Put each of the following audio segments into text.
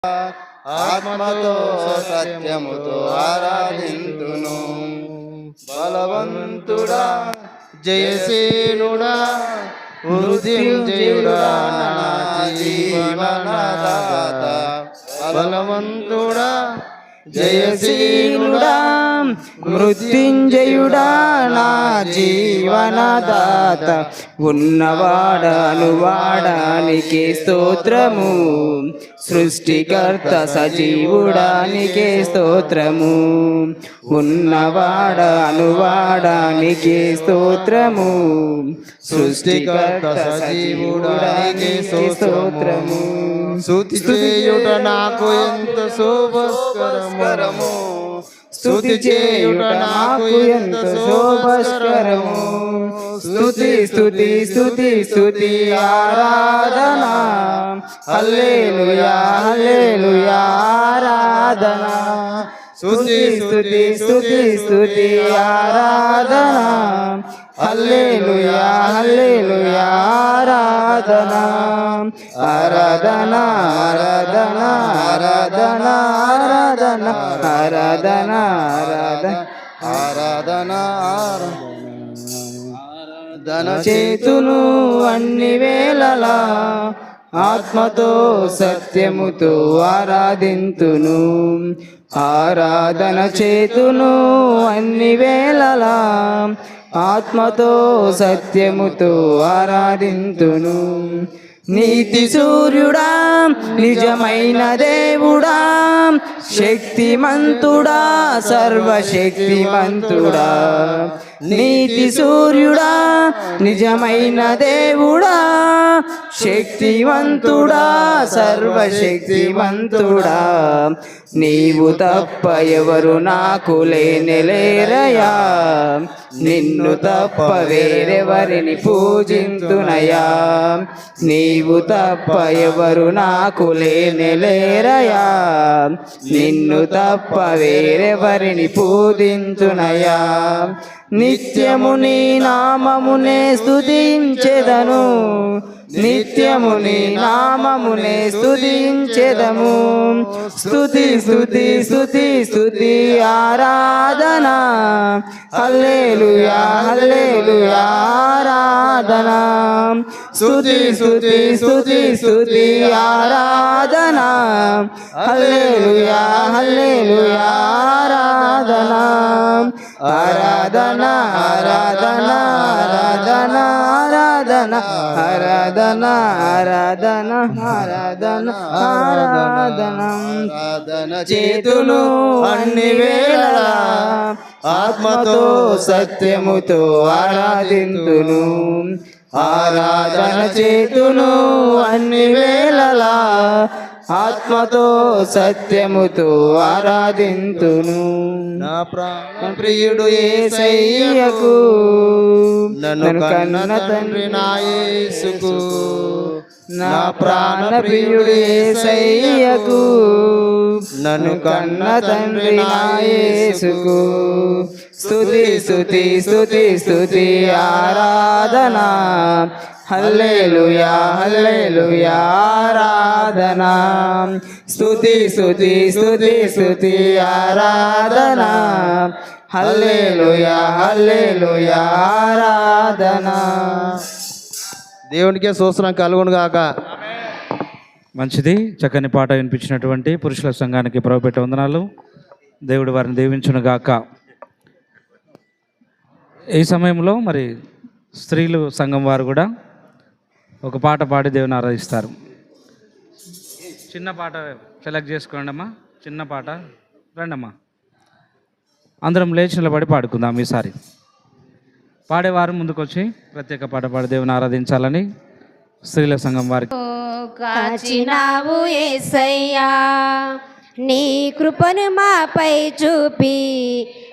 ఆత్మతో సత్యముతో ఆరాధింతును. బలవంతుడా జయసేనుడా మృత్యుంజయుడా నా జీవనదాత. బలవంతుడా జయసేనుడా మృత్యుంజయుడా నా జీవనదాత. ఉన్నవాడను వాడానికి స్తోత్రము, సృష్టికర్త సజీవుడానికి స్తోత్రము. ఉన్నవాడను వాడానికి స్తోత్రము, సృష్టికర్త సజీవుడానికి స్తోత్రము. స్తుతి చేయుట నాకు ఎంత శోభస్కరము, స్తుతి చేయుట నాకు ఎంత శోభస్కరము. స్తుతి స్తుతి స్తుతి స్తుతి ఆరాధన, హల్లెలూయా హల్లెలూయా ఆరాధన. స్తుతి స్తుతి స్తుతి స్తుతి ఆరాధన, హల్లెలూయా హల్లెలూయా ఆరాధన. ఆరాధన ఆరాధన ఆరాధన ఆరాధన ఆరాధన ఆరాధన ఆరాధన చేతును అన్ని వేళలా ఆత్మతో సత్యముతో ఆరాధింతును. ఆరాధన చేతును అన్ని వేళలా ఆత్మతో సత్యముతో ఆరాధింతును. నీతి సూర్యుడా నిజమైన దేవుడా, శక్తిమంతుడా సర్వశక్తిమంతుడా. నీతి సూర్యుడా నిజమైన దేవుడా, శక్తివంతుడా సర్వశక్తిమంతుడా. నీవు తప్ప ఎవరు నాకు లేరయా, నిన్ను తప్ప వేరెవరిని పూజింతునయా. నీవు తప్ప ఎవరు నాకు లేరయా, నిన్ను తప్ప వేరెవరిని పూజింతునయా. నిత్యము నీ నామమునే స్తుతించెదను, నిత్యము నీ నామమునే స్తుతించెదము. స్తుతి స్తుతి స్తుతి స్తుతి ఆరాధన, హల్లెలూయా హల్లెలూయా ఆరాధన. స్తుతి స్తుతి స్తుతి స్తుతి ఆరాధన, హల్లెలూయా హల్లెలూయా ఆరాధన. ఆరాధన ఆరాధన ఆరాధన ఆరాధన ఆరాధన ఆరాధన ఆరాధన ఆరాధన. చేతును అన్ని వేళలా ఆత్మతో సత్యముతో ఆరాధింతును. ఆరాధన చేతును అన్ని వేళలా ఆత్మతో సత్యముతో ఆరాధింతును. నా ప్రాణప్రియుడు యేసయ్యకు, నన్ను కన్న తండ్రి నా యేసుకు. నా ప్రాణప్రియుడు యేసయ్యకు, నన్ను కన్న తండ్రి నా యేసుకు. స్తుతి స్తుతి స్తుతి స్తుతి ఆరాధన, హల్లెలూయా హల్లెలూయా ఆరాధన. స్తుతి స్తుతి స్తుతి స్తుతి ఆరాధన, హల్లెలూయా హల్లెలూయా ఆరాధన. దేవునికే స్తోత్రం కలుగును గాక. మంచిది. చక్కని పాట వినిపించినటువంటి పురుషుల సంఘానికి ప్రభుపేట వందనాలు. దేవుడు వారిని దీవించును గాక. ఈ సమయంలో మరి స్త్రీలు సంఘం వారు కూడా ఒక పాట పాడి దేవుని ఆరాధిస్తారు. చిన్న పాట సెలెక్ట్ చేసుకోండి అమ్మా, చిన్న పాట. రండమ్మా, అందరం లేచి నిలబడి పాడుకుందాం. ఈసారి పాడేవారు ముందుకొచ్చి ప్రత్యేక పాట పాడి దేవుని ఆరాధించాలని స్త్రీల సంఘం వారికి. కాచినావు యేసయ్యా, నీ కృపను మాపై చూపి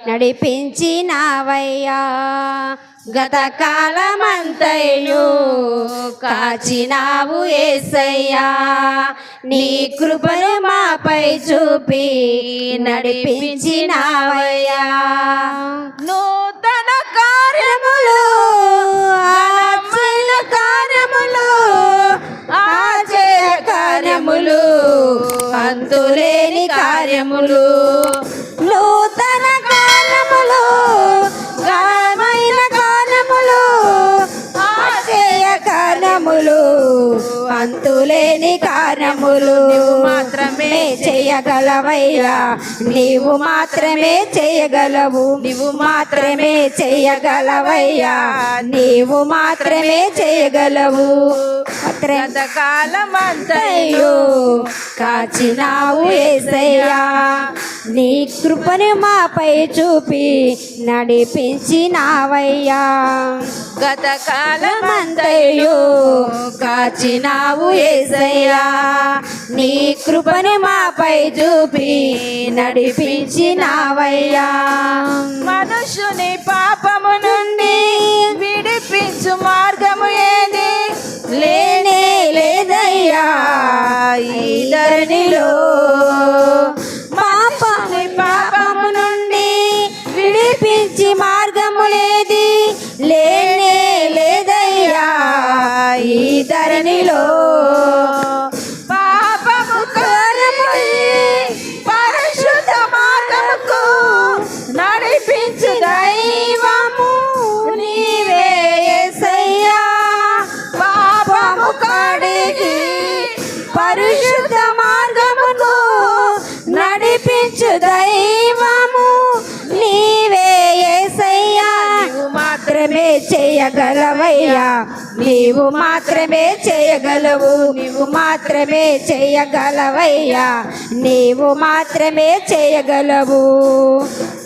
నడిపించినావయ్యా. గత కాలమంతయు కాచినావు యేసయ్యా, నీ కృపను మాపై చూపి నడిపించినావయ్యా. నూతన కార్యములు ఆశ్చర్య కార్యములు అంతులేని కార్యములు నూతన గానములు గానమైన గానములు ఆశయ గానములు అంతులేని కార్యములు మాత్రమే చేయగలవయ్యా నీవు మాత్రమే చేయగలవు నీవు మాత్రమే చేయగలవయ్యా నీవు మాత్రమే చేయగలవు కాలమంతయు కాచినావు యేసయ్యా నీ కృపను మాపై చూపి నడిపించినావయ్యా గత కాలమంతయు కాచినావు యేసయ్యా నీ కృపను మాపై చూపి నడిపించినావయ్యా మనుషుని పాపము నుండి విడిపించు మార్గము ఏది లేనే లేదయ్యా ఈ ధరణిలో పాపము నుండి విడిపించి మార్గము లేది లేనే లేదయ్యా ఈ ధరణిలో పాపము పరిశుద్ధ మార్గముకు నడిపించు దైవము నీవే యేసయ్యా పాపము కడిగి పరిశుద్ధ మార్గముకు నడిపించు దైవము నీవే యేసయ్యా నీవు మాత్రమే చేయగలవయ్యా నీవు మాత్రమే చేయగలవు నీవు మాత్రమే చేయగలవయ్యా నీవు మాత్రమే చేయగలవు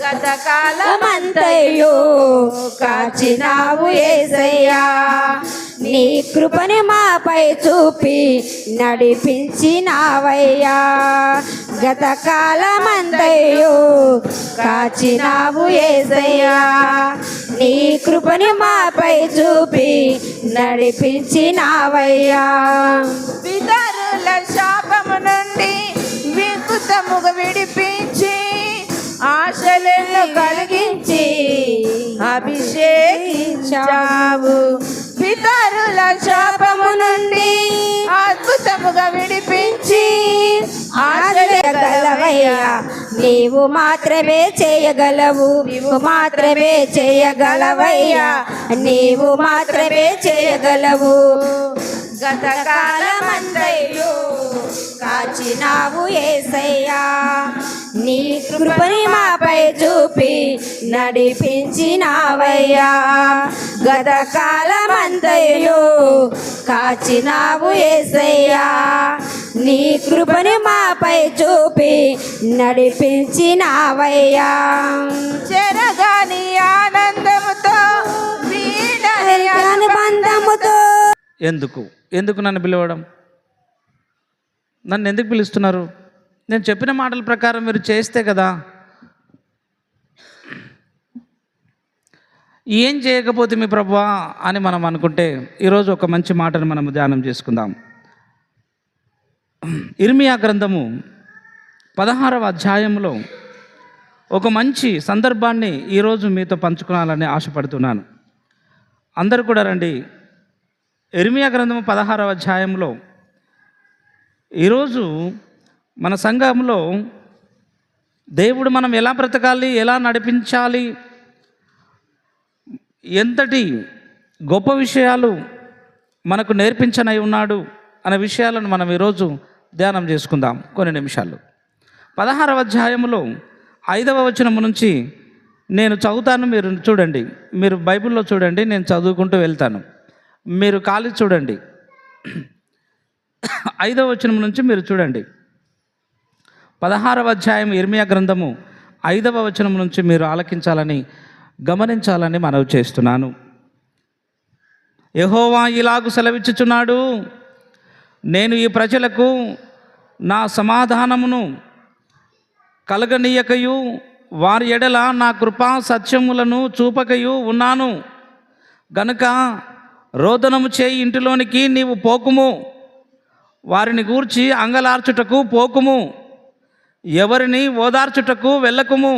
గత కాలమంతయు కాచినావు యేసయ్యా నీ కృపని మాపై చూపి నడిపించినావయ్యా గత కాలమంతయు కాచినావు యేసయ్యా నీ కృపని మాపై చూపి నడిపించినావయ్యా పితరుల శాపము నుండి విముక్తముగా విడిపించి ఆశలను కలిగించి అభిషేకించావు పితరుల శాపము నుండి అద్భుతముగా విడిపించి ఆశగలవయ్యా నీవు మాత్రమే చేయగలవు నీవు మాత్రమే చేయగలవయ్యా నీవు మాత్రమే చేయగలవు గత కాలమంతయు కాచినావు యేసయ్యా నీ కృపని మాపై చూపి నడిపించినావయ్యా గత కాలమంతయు కాచినావు యేసయ్యా నీ కృపని మాపై చూపి నడిపించినావయ్యా చెరగాని ఆనందముతో అనుబంధముతో ఎందుకు నన్ను పిలవడం? నన్ను ఎందుకు పిలుస్తున్నారు? నేను చెప్పిన మాటల ప్రకారం మీరు చేస్తే కదా. ఏం చేయకపోతే మీ ప్రభువా అని మనం అనుకుంటే ఈరోజు ఒక మంచి మాటను మనం ధ్యానం చేసుకుందాం. ఇర్మియా గ్రంథము 16వ అధ్యాయంలో ఒక మంచి సందర్భాన్ని ఈరోజు మీతో పంచుకోవాలని ఆశపడుతున్నాను. అందరూ కూడా రండి. ఇర్మియా గ్రంథము 16వ అధ్యాయంలో ఈరోజు మన సంఘంలో దేవుడు మనం ఎలా బ్రతకాలి, ఎలా నడిపించాలి, ఎంతటి గొప్ప విషయాలు మనకు నేర్పించనై ఉన్నాడు అనే విషయాలను మనం ఈరోజు ధ్యానం చేసుకుందాం కొన్ని నిమిషాలు. 16వ అధ్యాయంలో 5వ వచనం నుంచి నేను చదువుతాను, మీరు చూడండి. మీరు బైబిల్లో చూడండి, నేను చదువుకుంటూ వెళ్తాను. మీరు ఖాళీ చూడండి. 5వ వచనం నుంచి మీరు చూడండి. 16వ అధ్యాయం ఇర్మియా గ్రంథము 5వ వచనం నుంచి మీరు ఆలకించాలని గమనించాలని మనవి చేస్తున్నాను. యెహోవా ఇలాగు సెలవిచ్చుచున్నాడు, నేను ఈ ప్రజలకు నా సమాధానమును కలగనీయకయు వారి ఎడల నా కృపా సత్యములను చూపకయు ఉన్నాను గనుక రోదనము చేయి ఇంటిలోనికి నీవు పోకుము, వారిని గూర్చి అంగలార్చుటకు పోకుము, ఎవరిని ఓదార్చుటకు వెళ్ళకుము,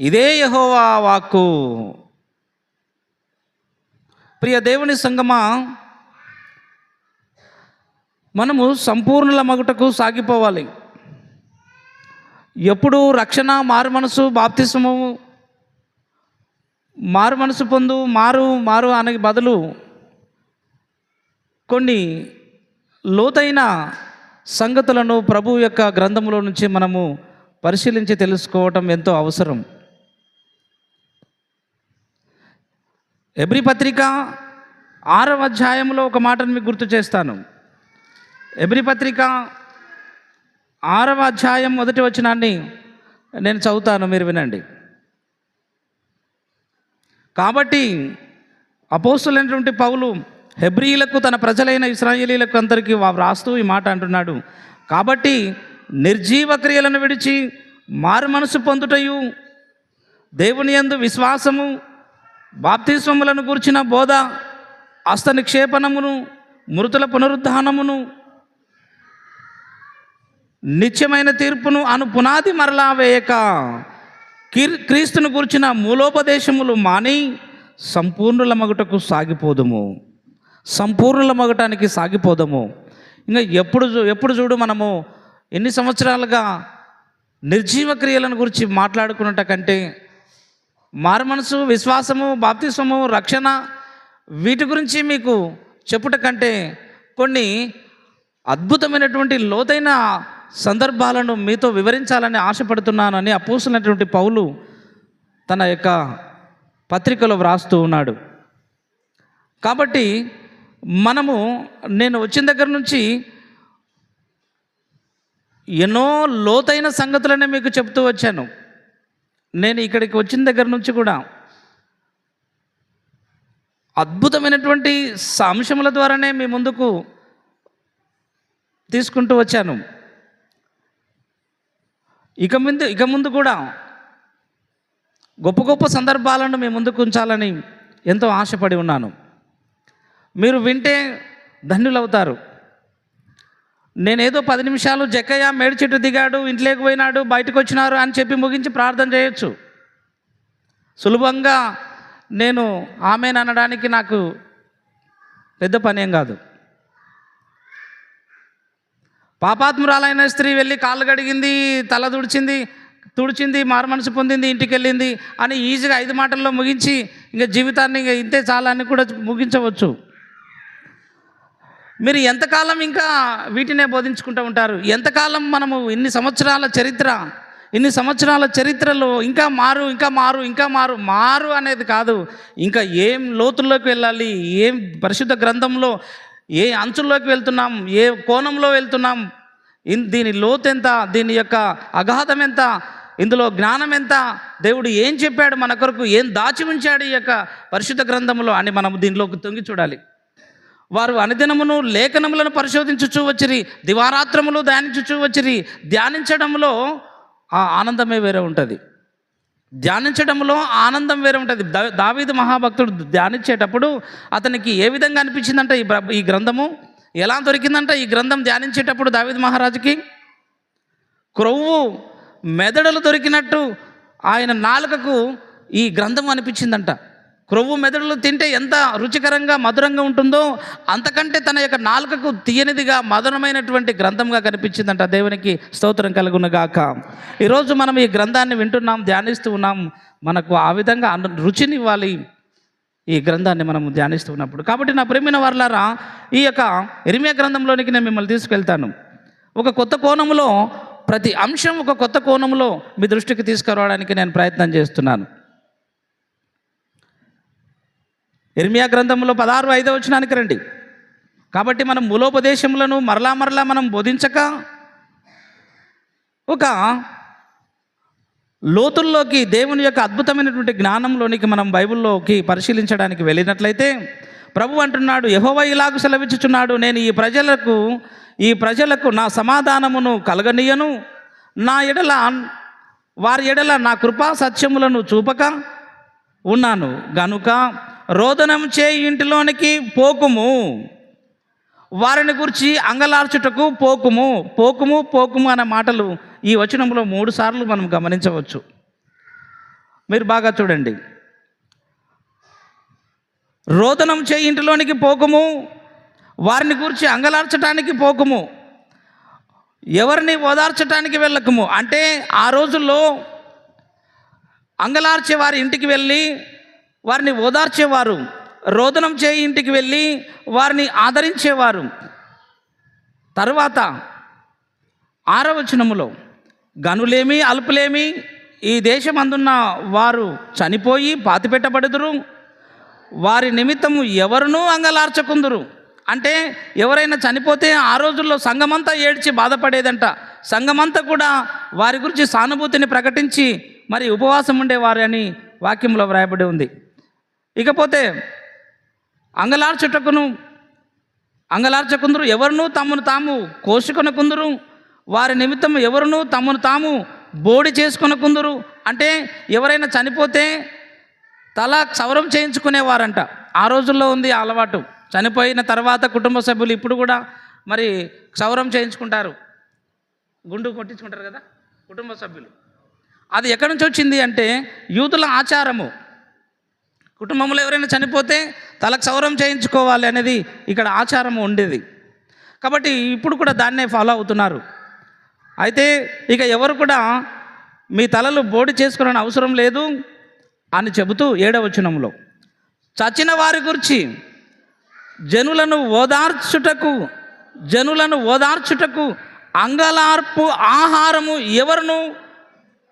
ఇదే యెహోవా వాక్కు. ప్రియ దేవుని సంగమా, మనము సంపూర్ణుల మగుటకు సాగిపోవాలి. ఎప్పుడు రక్షణ, మారు మనసు, బాప్తిస్మము, మారు మనసు పొందు, మారు అనే బదులు కొన్ని లోతైన సంగతులను ప్రభు యొక్క గ్రంథంలో నుంచి మనము పరిశీలించి తెలుసుకోవటం ఎంతో అవసరం. హెబ్రీ పత్రిక 6వ అధ్యాయంలో ఒక మాటను మీకు గుర్తు చేస్తాను. హెబ్రీ పత్రిక 6వ అధ్యాయం 1వ వచనాన్ని నేను చదువుతాను, మీరు వినండి. కాబట్టి అపోస్తులైనటువంటి పౌలు హెబ్రీయులకు, తన ప్రజలైన ఇశ్రాయేలీయులకు అందరికీ వ్రాస్తూ ఈ మాట అంటున్నాడు. కాబట్టి నిర్జీవ క్రియలను విడిచి మారు మనసు పొందుటయు, దేవుని యందు విశ్వాసము, బాప్తిస్మములను గూర్చిన బోధ, హస్త నిక్షేపణమును, మృతుల పునరుద్ధానమును, నిత్యమైన తీర్పును అను పునాది మరలా వేయక క్రీస్తును గూర్చిన మూలోపదేశములు మాని సంపూర్ణుల మగుటకు సాగిపోదుము. సంపూర్ణుల మగటానికి సాగిపోదాము. ఇంకా ఎప్పుడు చూడు మనము ఎన్ని సంవత్సరాలుగా నిర్జీవ క్రియలను గురించి మాట్లాడుకున్నట కంటే మారు మనసు, విశ్వాసము, బాప్తిస్మము, రక్షణ వీటి గురించి మీకు చెప్పుట కంటే కొన్ని అద్భుతమైనటువంటి లోతైన సందర్భాలను మీతో వివరించాలని ఆశపడుతున్నానని అపోస్తులైనటువంటి పౌలు తన యొక్క పత్రికలో వ్రాస్తూ ఉన్నాడు. కాబట్టి నేను వచ్చిన దగ్గర నుంచి ఎన్నో లోతైన సంగతులనే మీకు చెప్తూ వచ్చాను. నేను ఇక్కడికి వచ్చిన దగ్గర నుంచి కూడా అద్భుతమైనటువంటి అంశముల ద్వారానే మీ ముందుకు తీసుకుంటూ వచ్చాను. ఇక ముందు కూడా గొప్ప గొప్ప సందర్భాలను మీ ముందుకు ఉంచాలని ఎంతో ఆశపడి ఉన్నాను. మీరు వింటే ధన్యులవుతారు. నేనేదో 10 నిమిషాలు జక్కయ్య మేడి చెట్టు దిగాడు, ఇంట్లోకి పోయినాడు, బయటకు వచ్చినారు అని చెప్పి ముగించి ప్రార్థన చేయొచ్చు. సులభంగా నేను ఆమెను అనడానికి నాకు పెద్ద పనేం కాదు. పాపాత్మురాలైన స్త్రీ వెళ్ళి కాళ్ళు కడిగింది, తల తుడిచింది, మారు మనసు పొందింది, ఇంటికి వెళ్ళింది అని ఈజీగా 5 మాటల్లో ముగించి ఇంకా జీవితాన్ని ఇంకా ఇంతే చాలని కూడా ముగించవచ్చు. మీరు ఎంతకాలం ఇంకా వీటినే బోధించుకుంటూ ఉంటారు? ఎంతకాలం మనము ఇన్ని సంవత్సరాల చరిత్రలో ఇంకా మారు అనేది కాదు, ఇంకా ఏం లోతుల్లోకి వెళ్ళాలి, ఏం పరిశుద్ధ గ్రంథంలో ఏ అంచుల్లోకి వెళ్తున్నాం, ఏ కోణంలో వెళ్తున్నాం, దీని లోతు ఎంత, దీని యొక్క అగాధం ఎంత, ఇందులో జ్ఞానం ఎంత, దేవుడు ఏం చెప్పాడు మన కొరకు, ఏం దాచి ఉంచాడు ఈ యొక్క పరిశుద్ధ గ్రంథంలో అని మనం దీనిలోకి తొంగి చూడాలి. వారు అనుదినమును లేఖనములను పరిశోధించుచూ వచ్చిరి, దివారాత్రములు ధ్యానించుచూ వచ్చిరి. ధ్యానించడంలో ఆ ఆనందమే వేరే ఉంటుంది. దావీదు మహాభక్తుడు ధ్యానించేటప్పుడు అతనికి ఏ విధంగా అనిపించిందంటే ఈ గ్రంథము ఎలా దొరికిందంట? ఈ గ్రంథం ధ్యానించేటప్పుడు దావీదు మహారాజుకి క్రొవ్వు మెదడులు దొరికినట్టు ఆయన నాలుకకు ఈ గ్రంథం అనిపించిందంట. క్రొవ్వు మెదడులు తింటే ఎంత రుచికరంగా మధురంగా ఉంటుందో అంతకంటే తన యొక్క నాలుకకు తీయనిదిగా మధురమైనటువంటి గ్రంథంగా కనిపించిందంట. దేవునికి స్తోత్రం కలుగునుగాక. ఈరోజు మనం ఈ గ్రంథాన్ని వింటున్నాం, ధ్యానిస్తూ ఉన్నాం. మనకు ఆ విధంగా రుచినివ్వాలి ఈ గ్రంథాన్ని మనం ధ్యానిస్తూ ఉన్నప్పుడు. కాబట్టి నా ప్రియమైన వారలారా, ఈ యొక్క ఇర్మియా గ్రంథంలోనికి నేను మిమ్మల్ని తీసుకెళ్తాను. ఒక కొత్త కోణంలో, ప్రతి అంశం ఒక కొత్త కోణంలో మీ దృష్టికి తీసుకురావడానికి నేను ప్రయత్నం చేస్తున్నాను. ఇర్మియా గ్రంథంలో 16:5 వచనానికి రండి. కాబట్టి మనం మూలోపదేశములను మరలా మనం బోధించక ఒక లోతుల్లోకి, దేవుని యొక్క అద్భుతమైనటువంటి జ్ఞానంలోనికి మనం బైబిల్లోకి పరిశీలించడానికి వెళ్ళినట్లయితే ప్రభు అంటున్నాడు, యెహోవా ఇలాగు సెలవిచ్చుచున్నాడు, నేను ఈ ప్రజలకు నా సమాధానమును కలగనీయను, వారి ఎడల నా కృపా సత్యములను చూపక ఉన్నాను గనుక రోదనం చేయి ఇంటిలోనికి పోకుము, వారిని గురించి అంగలార్చుటకు పోకుము అనే మాటలు ఈ వచనంలో 3 సార్లు మనం గమనించవచ్చు. మీరు బాగా చూడండి. రోదనం చేయి ఇంటిలోనికి పోకుము, వారిని గురించి అంగలార్చడానికి పోకుము. ఎవరిని ఓదార్చడానికి వెళ్ళకము. అంటే ఆ రోజుల్లో అంగలార్చే వారి ఇంటికి వెళ్ళి వారిని ఓదార్చేవారు, రోదనం చేయి ఇంటికి వెళ్ళి వారిని ఆదరించేవారు. తరువాత 6వ వచనములో గనులేమి అల్పులేమి ఈ దేశమందున్న వారు చనిపోయి పాతిపెట్టబడుదురు, వారి నిమిత్తము ఎవరునూ అంగలార్చకుందురు. అంటే ఎవరైనా చనిపోతే ఆ రోజుల్లో సంఘమంతా ఏడ్చి బాధపడేదంట. సంఘమంతా కూడా వారి గురించి సానుభూతిని ప్రకటించి మరి ఉపవాసం ఉండేవారు అని వాక్యంలో వ్రాయబడి ఉంది. ఇకపోతే అంగలార్చకుందురు, ఎవరునూ తమను తాము కోసుకొనకుందురు, వారి నిమిత్తం ఎవరునూ తమను తాము బోడి చేసుకొనకుందురు. అంటే ఎవరైనా చనిపోతే తల క్షౌరం చేయించుకునేవారంట. ఆ రోజుల్లో ఉంది ఆ అలవాటు. చనిపోయిన తర్వాత కుటుంబ సభ్యులు ఇప్పుడు కూడా మరి క్షౌరం చేయించుకుంటారు, గుండు కొట్టించుకుంటారు కదా కుటుంబ సభ్యులు. అది ఎక్కడి నుంచి వచ్చింది అంటే యూదుల ఆచారము. కుటుంబంలో ఎవరైనా చనిపోతే తల క్షౌరం చేయించుకోవాలి అనేది ఇక్కడ ఆచారం ఉండేది. కాబట్టి ఇప్పుడు కూడా దాన్నే ఫాలో అవుతున్నారు. అయితే ఇక ఎవరు కూడా మీ తలలు బోడి చేసుకునే అవసరం లేదు అని చెబుతూ 7వ వచనంలో చచ్చిన వారి గురించి జనులను ఓదార్చుటకు అంగలార్పు ఆహారము ఎవరును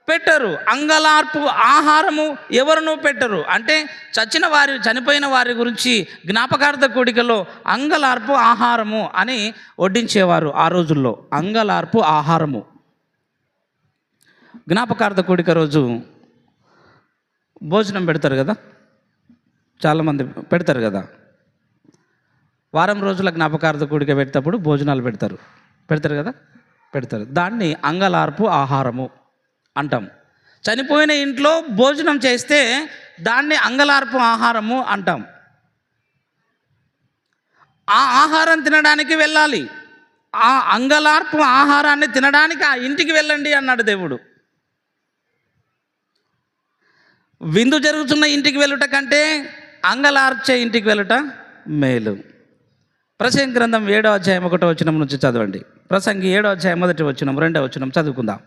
పెట్టరు. అంగలార్పు ఆహారము ఎవరునూ పెట్టరు. అంటే చనిపోయిన వారి గురించి జ్ఞాపకార్థ కూడికలో అంగలార్పు ఆహారము అని వడ్డించేవారు ఆ రోజుల్లో. అంగలార్పు ఆహారము. జ్ఞాపకార్థ కూడిక రోజు భోజనం పెడతారు కదా, చాలామంది పెడతారు కదా. వారం రోజుల జ్ఞాపకార్థ కూడిక పెట్టేటప్పుడు భోజనాలు పెడతారు కదా, పెడతారు. దాన్ని అంగలార్పు ఆహారము అంటాం. చనిపోయిన ఇంట్లో భోజనం చేస్తే దాన్ని అంగలార్పు ఆహారము అంటాం. ఆ ఆహారం తినడానికి వెళ్ళాలి. ఆ అంగలార్పు ఆహారాన్ని తినడానికి ఆ ఇంటికి వెళ్ళండి అన్నాడు దేవుడు. విందు జరుగుతున్న ఇంటికి వెళ్ళుట కంటే అంగలార్చే ఇంటికి వెళ్ళుట మేలు. ప్రసంగి గ్రంథం 7వ అధ్యాయం 1వ వచనం నుంచి చదవండి. ప్రసంగి 7వ అధ్యాయం 1వ వచనం 2వ వచనం చదువుకుందాం.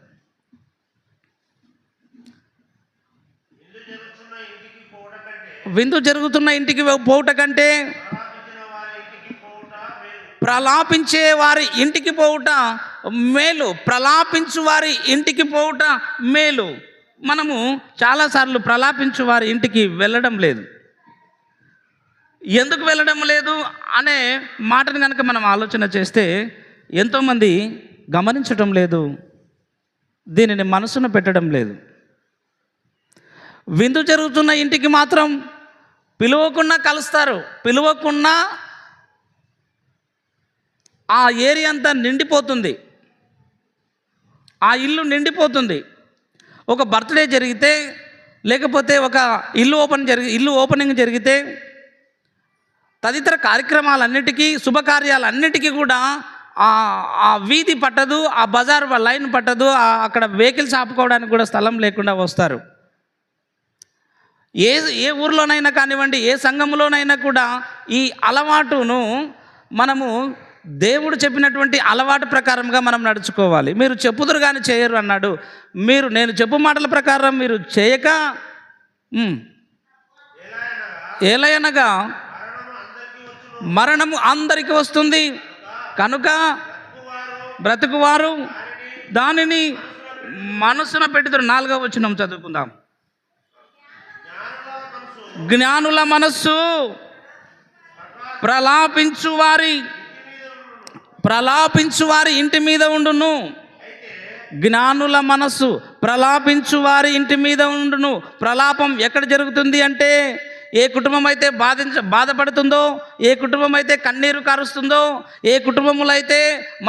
విందు జరుగుతున్న ఇంటికి పోవుట కంటే ప్రలాపించే వారి ఇంటికి పోవుట మేలు. ప్రలాపించు వారి ఇంటికి పోవుట మేలు. మనము చాలాసార్లు ప్రలాపించు వారి ఇంటికి వెళ్ళడం లేదు. ఎందుకు వెళ్ళడం లేదు అనే మాటను కనుక మనం ఆలోచన చేస్తే ఎంతోమంది గమనించటం లేదు, దీనిని మనసున పెట్టడం లేదు. విందు జరుగుతున్న ఇంటికి మాత్రం పిలువకుండా కలుస్తారు. పిలువకుండా ఆ ఏరియా అంతా నిండిపోతుంది, ఆ ఇల్లు నిండిపోతుంది. ఒక బర్త్డే జరిగితే, లేకపోతే ఒక ఇల్లు ఓపెనింగ్ జరిగితే, తదితర కార్యక్రమాలన్నిటికీ, శుభకార్యాలన్నిటికీ కూడా ఆ వీధి పట్టదు, ఆ బజార్ లైన్ పట్టదు, అక్కడ వెహికల్స్ ఆపుకోవడానికి కూడా స్థలం లేకుండా వస్తారు. ఏ ఊర్లోనైనా కానివ్వండి, ఏ సంఘంలోనైనా కూడా ఈ అలవాటును మనము దేవుడు చెప్పినటువంటి అలవాటు ప్రకారంగా మనం నడుచుకోవాలి. మీరు చెప్పుదురు కానీ చేయరు అన్నాడు. నేను చెప్పు మాటల ప్రకారం మీరు చేయక ఏలయనగా మరణము అందరికీ వస్తుంది కనుక బ్రతుకువారు దానిని మనసున పెట్టుదురు. 4వ వచనం చదువుకుందాం. జ్ఞానుల మనస్సు ప్రలాపించు వారి ఇంటి మీద ఉండును. జ్ఞానుల మనస్సు ప్రలాపించు వారి ఇంటి మీద ఉండును. ప్రలాపం ఎక్కడ జరుగుతుంది అంటే, ఏ కుటుంబం అయితే బాధపడుతుందో, ఏ కుటుంబం అయితే కన్నీరు కారుస్తుందో, ఏ కుటుంబంలో అయితే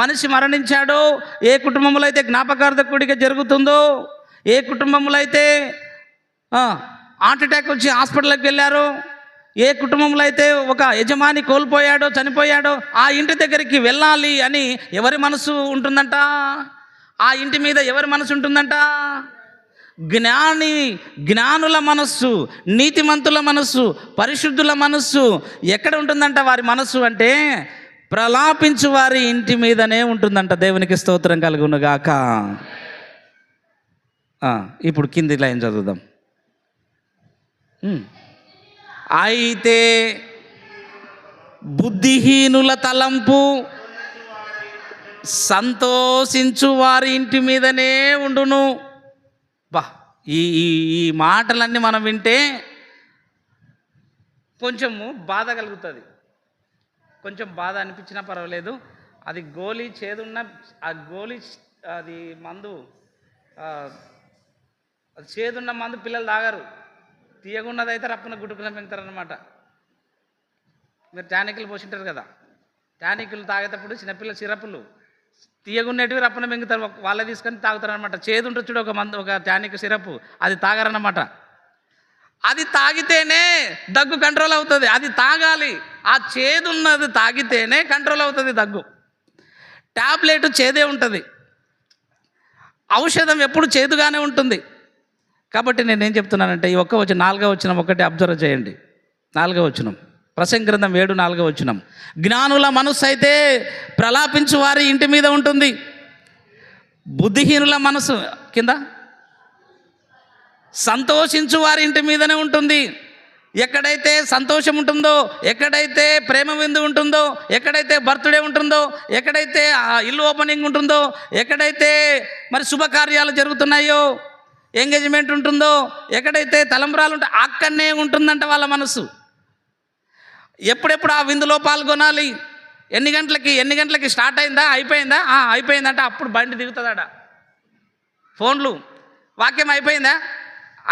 మనిషి మరణించాడో, ఏ కుటుంబంలో అయితే జ్ఞాపకార్థ కూడిక జరుగుతుందో, ఏ కుటుంబంలో అయితే హార్ట్ అటాక్ వచ్చి హాస్పిటల్కి వెళ్ళారో, ఏ కుటుంబంలో అయితే ఒక యజమాని కోల్పోయాడో, చనిపోయాడో, ఆ ఇంటి దగ్గరికి వెళ్ళాలి అని ఎవరి మనసు ఉంటుందంట? ఆ ఇంటి మీద ఎవరి మనసు ఉంటుందంట? జ్ఞానుల మనస్సు, నీతిమంతుల మనస్సు, పరిశుద్ధుల మనస్సు ఎక్కడ ఉంటుందంట వారి మనస్సు అంటే ప్రలాపించు వారి ఇంటి మీదనే ఉంటుందంట. దేవునికి స్తోత్రం కలుగును గాక. ఇప్పుడు కింది లైన్ చదువుదాం. అయితే బుద్ధిహీనుల తలంపు సంతోషించు వారి ఇంటి మీదనే ఉండును. బా, ఈ ఈ మాటలన్నీ మనం వింటే కొంచెము బాధ కలుగుతుంది. కొంచెం బాధ అనిపించినా పర్వాలేదు. అది గోళీ చేదున్న ఆ గోళీ అది మందు అది చేదున్న మందు పిల్లలు తాగరు. తీయగున్నదైతే రప్పున గుట్టుకున్న మింగుతారనమాట. మీరు టానిక్లు పోసింటారు కదా, టానిక్లు తాగేటప్పుడు చిన్నపిల్లల సిరపులు తీయగున్నటివి రప్పున మింగుతారు. వాళ్ళే తీసుకొని తాగుతారనమాట. చేదు ఉంటుంది చూడు, ఒక మందు ఒక టానిక్ సిరపు, అది తాగరన్నమాట. అది తాగితేనే దగ్గు కంట్రోల్ అవుతుంది. అది తాగాలి. ఆ చేదున్నది తాగితేనే కంట్రోల్ అవుతుంది దగ్గు. ట్యాబ్లెట్ చేదే ఉంటుంది, ఔషధం ఎప్పుడు చేదుగానే ఉంటుంది. కాబట్టి నేనేం చెప్తున్నానంటే ఈ ఒక్క వచ్చిన 4వ వచనం ఒకటి అబ్జర్వ్ చేయండి. 4వ వచనం ప్రసంగి గ్రంథం 7:4 వచనం. జ్ఞానుల మనస్సు అయితే ప్రలాపించు వారి ఇంటి మీద ఉంటుంది, బుద్ధిహీనుల మనసు కింద సంతోషించు వారి ఇంటి మీదనే ఉంటుంది. ఎక్కడైతే సంతోషం ఉంటుందో, ఎక్కడైతే ప్రేమ విందు ఉంటుందో, ఎక్కడైతే బర్త్డే ఉంటుందో, ఎక్కడైతే ఇల్లు ఓపెనింగ్ ఉంటుందో, ఎక్కడైతే మరి శుభకార్యాలు జరుగుతున్నాయో, ఎంగేజ్మెంట్ ఉంటుందో, ఎక్కడైతే తలంబ్రాలు ఉంటాయో అక్కడనే ఉంటుందంట వాళ్ళ మనసు. ఎప్పుడెప్పుడు ఆ విందులో పాల్గొనాలి, ఎన్ని గంటలకి స్టార్ట్ అయిందా, అయిపోయిందా, అయిపోయిందంటే అప్పుడు బండి దిగుతుందట. ఫోన్లు, వాక్యం అయిపోయిందా,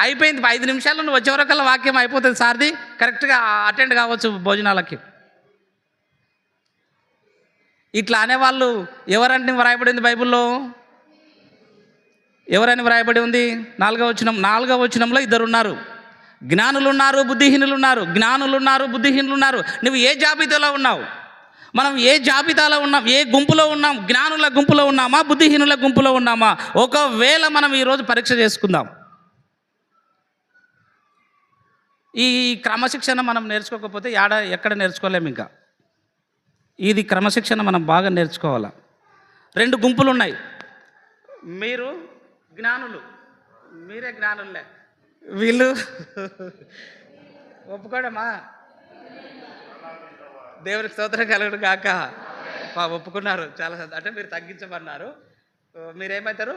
అయిపోయింది, 5 నిమిషాల్లో నువ్వు వచ్చే వరకల్లా వాక్యం అయిపోతుంది సార్ది, కరెక్ట్గా అటెండ్ కావచ్చు భోజనాలకి. ఇట్లా అనేవాళ్ళు ఎవరంటే వ్రాయబడింది బైబిల్లో? ఎవరని వ్రాయబడి ఉంది? 4వ వచనంలో 2 ఉన్నారు. జ్ఞానులు ఉన్నారు, బుద్ధిహీనులు ఉన్నారు. జ్ఞానులు ఉన్నారు, బుద్ధిహీనులు ఉన్నారు. నువ్వు ఏ జాబితాలో ఉన్నావు? మనం ఏ జాబితాలో ఉన్నాం? ఏ గుంపులో ఉన్నాం? జ్ఞానుల గుంపులో ఉన్నామా, బుద్ధిహీనుల గుంపులో ఉన్నామా? ఒకవేళ మనం ఈరోజు పరీక్ష చేసుకుందాం. ఈ క్రమశిక్షణ మనం నేర్చుకోకపోతే ఎక్కడ నేర్చుకోలేము. ఇంకా ఇది క్రమశిక్షణ మనం బాగా నేర్చుకోవాలా. 2 గుంపులు ఉన్నాయి. మీరు జ్ఞానులు, మీరే జ్ఞానులే. వీళ్ళు ఒప్పుకోడమా? దేవునికి స్తోత్రం కలుగుడు కాక. ఒప్పుకున్నారు చాలా. అంటే మీరు తగ్గించమన్నారు, మీరేమవుతారు?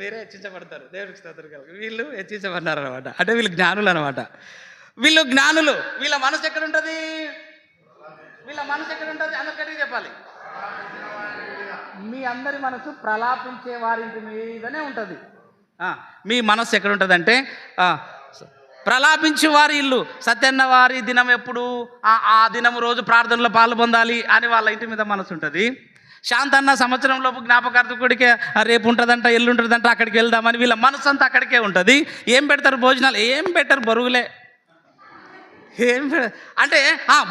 మీరే హెచ్చించబడతారు. దేవునికి స్తోత్రం కలుగు. వీళ్ళు హెచ్చించమన్నారు అనమాట. అంటే వీళ్ళు జ్ఞానులు అనమాట. వీళ్ళు జ్ఞానులు. వీళ్ళ మనసు ఎక్కడుంటుంది? అందరికీ చెప్పాలి. మీ అందరి మనసు ప్రలాపించే వారింటి మీదనే ఉంటుంది. మీ మనస్సు ఎక్కడ ఉంటుంది అంటే ప్రలాపించే వారి ఇల్లు. సత్యన్న వారి దినం ఎప్పుడు, ఆ దినం రోజు ప్రార్థనలో పాలు పొందాలి అని వాళ్ళ ఇంటి మీద మనసు ఉంటుంది. శాంతన్న సంవత్సరంలోపు జ్ఞాపకార్థకుడికి రేపు ఉంటుందంట, ఎల్లు ఉంటుందంట, అక్కడికి వెళ్దామని వీళ్ళ మనసు అంతా అక్కడికే ఉంటుంది. ఏం పెడతారు భోజనాలు? ఏం పెట్టరు, బొరుగులే. అంటే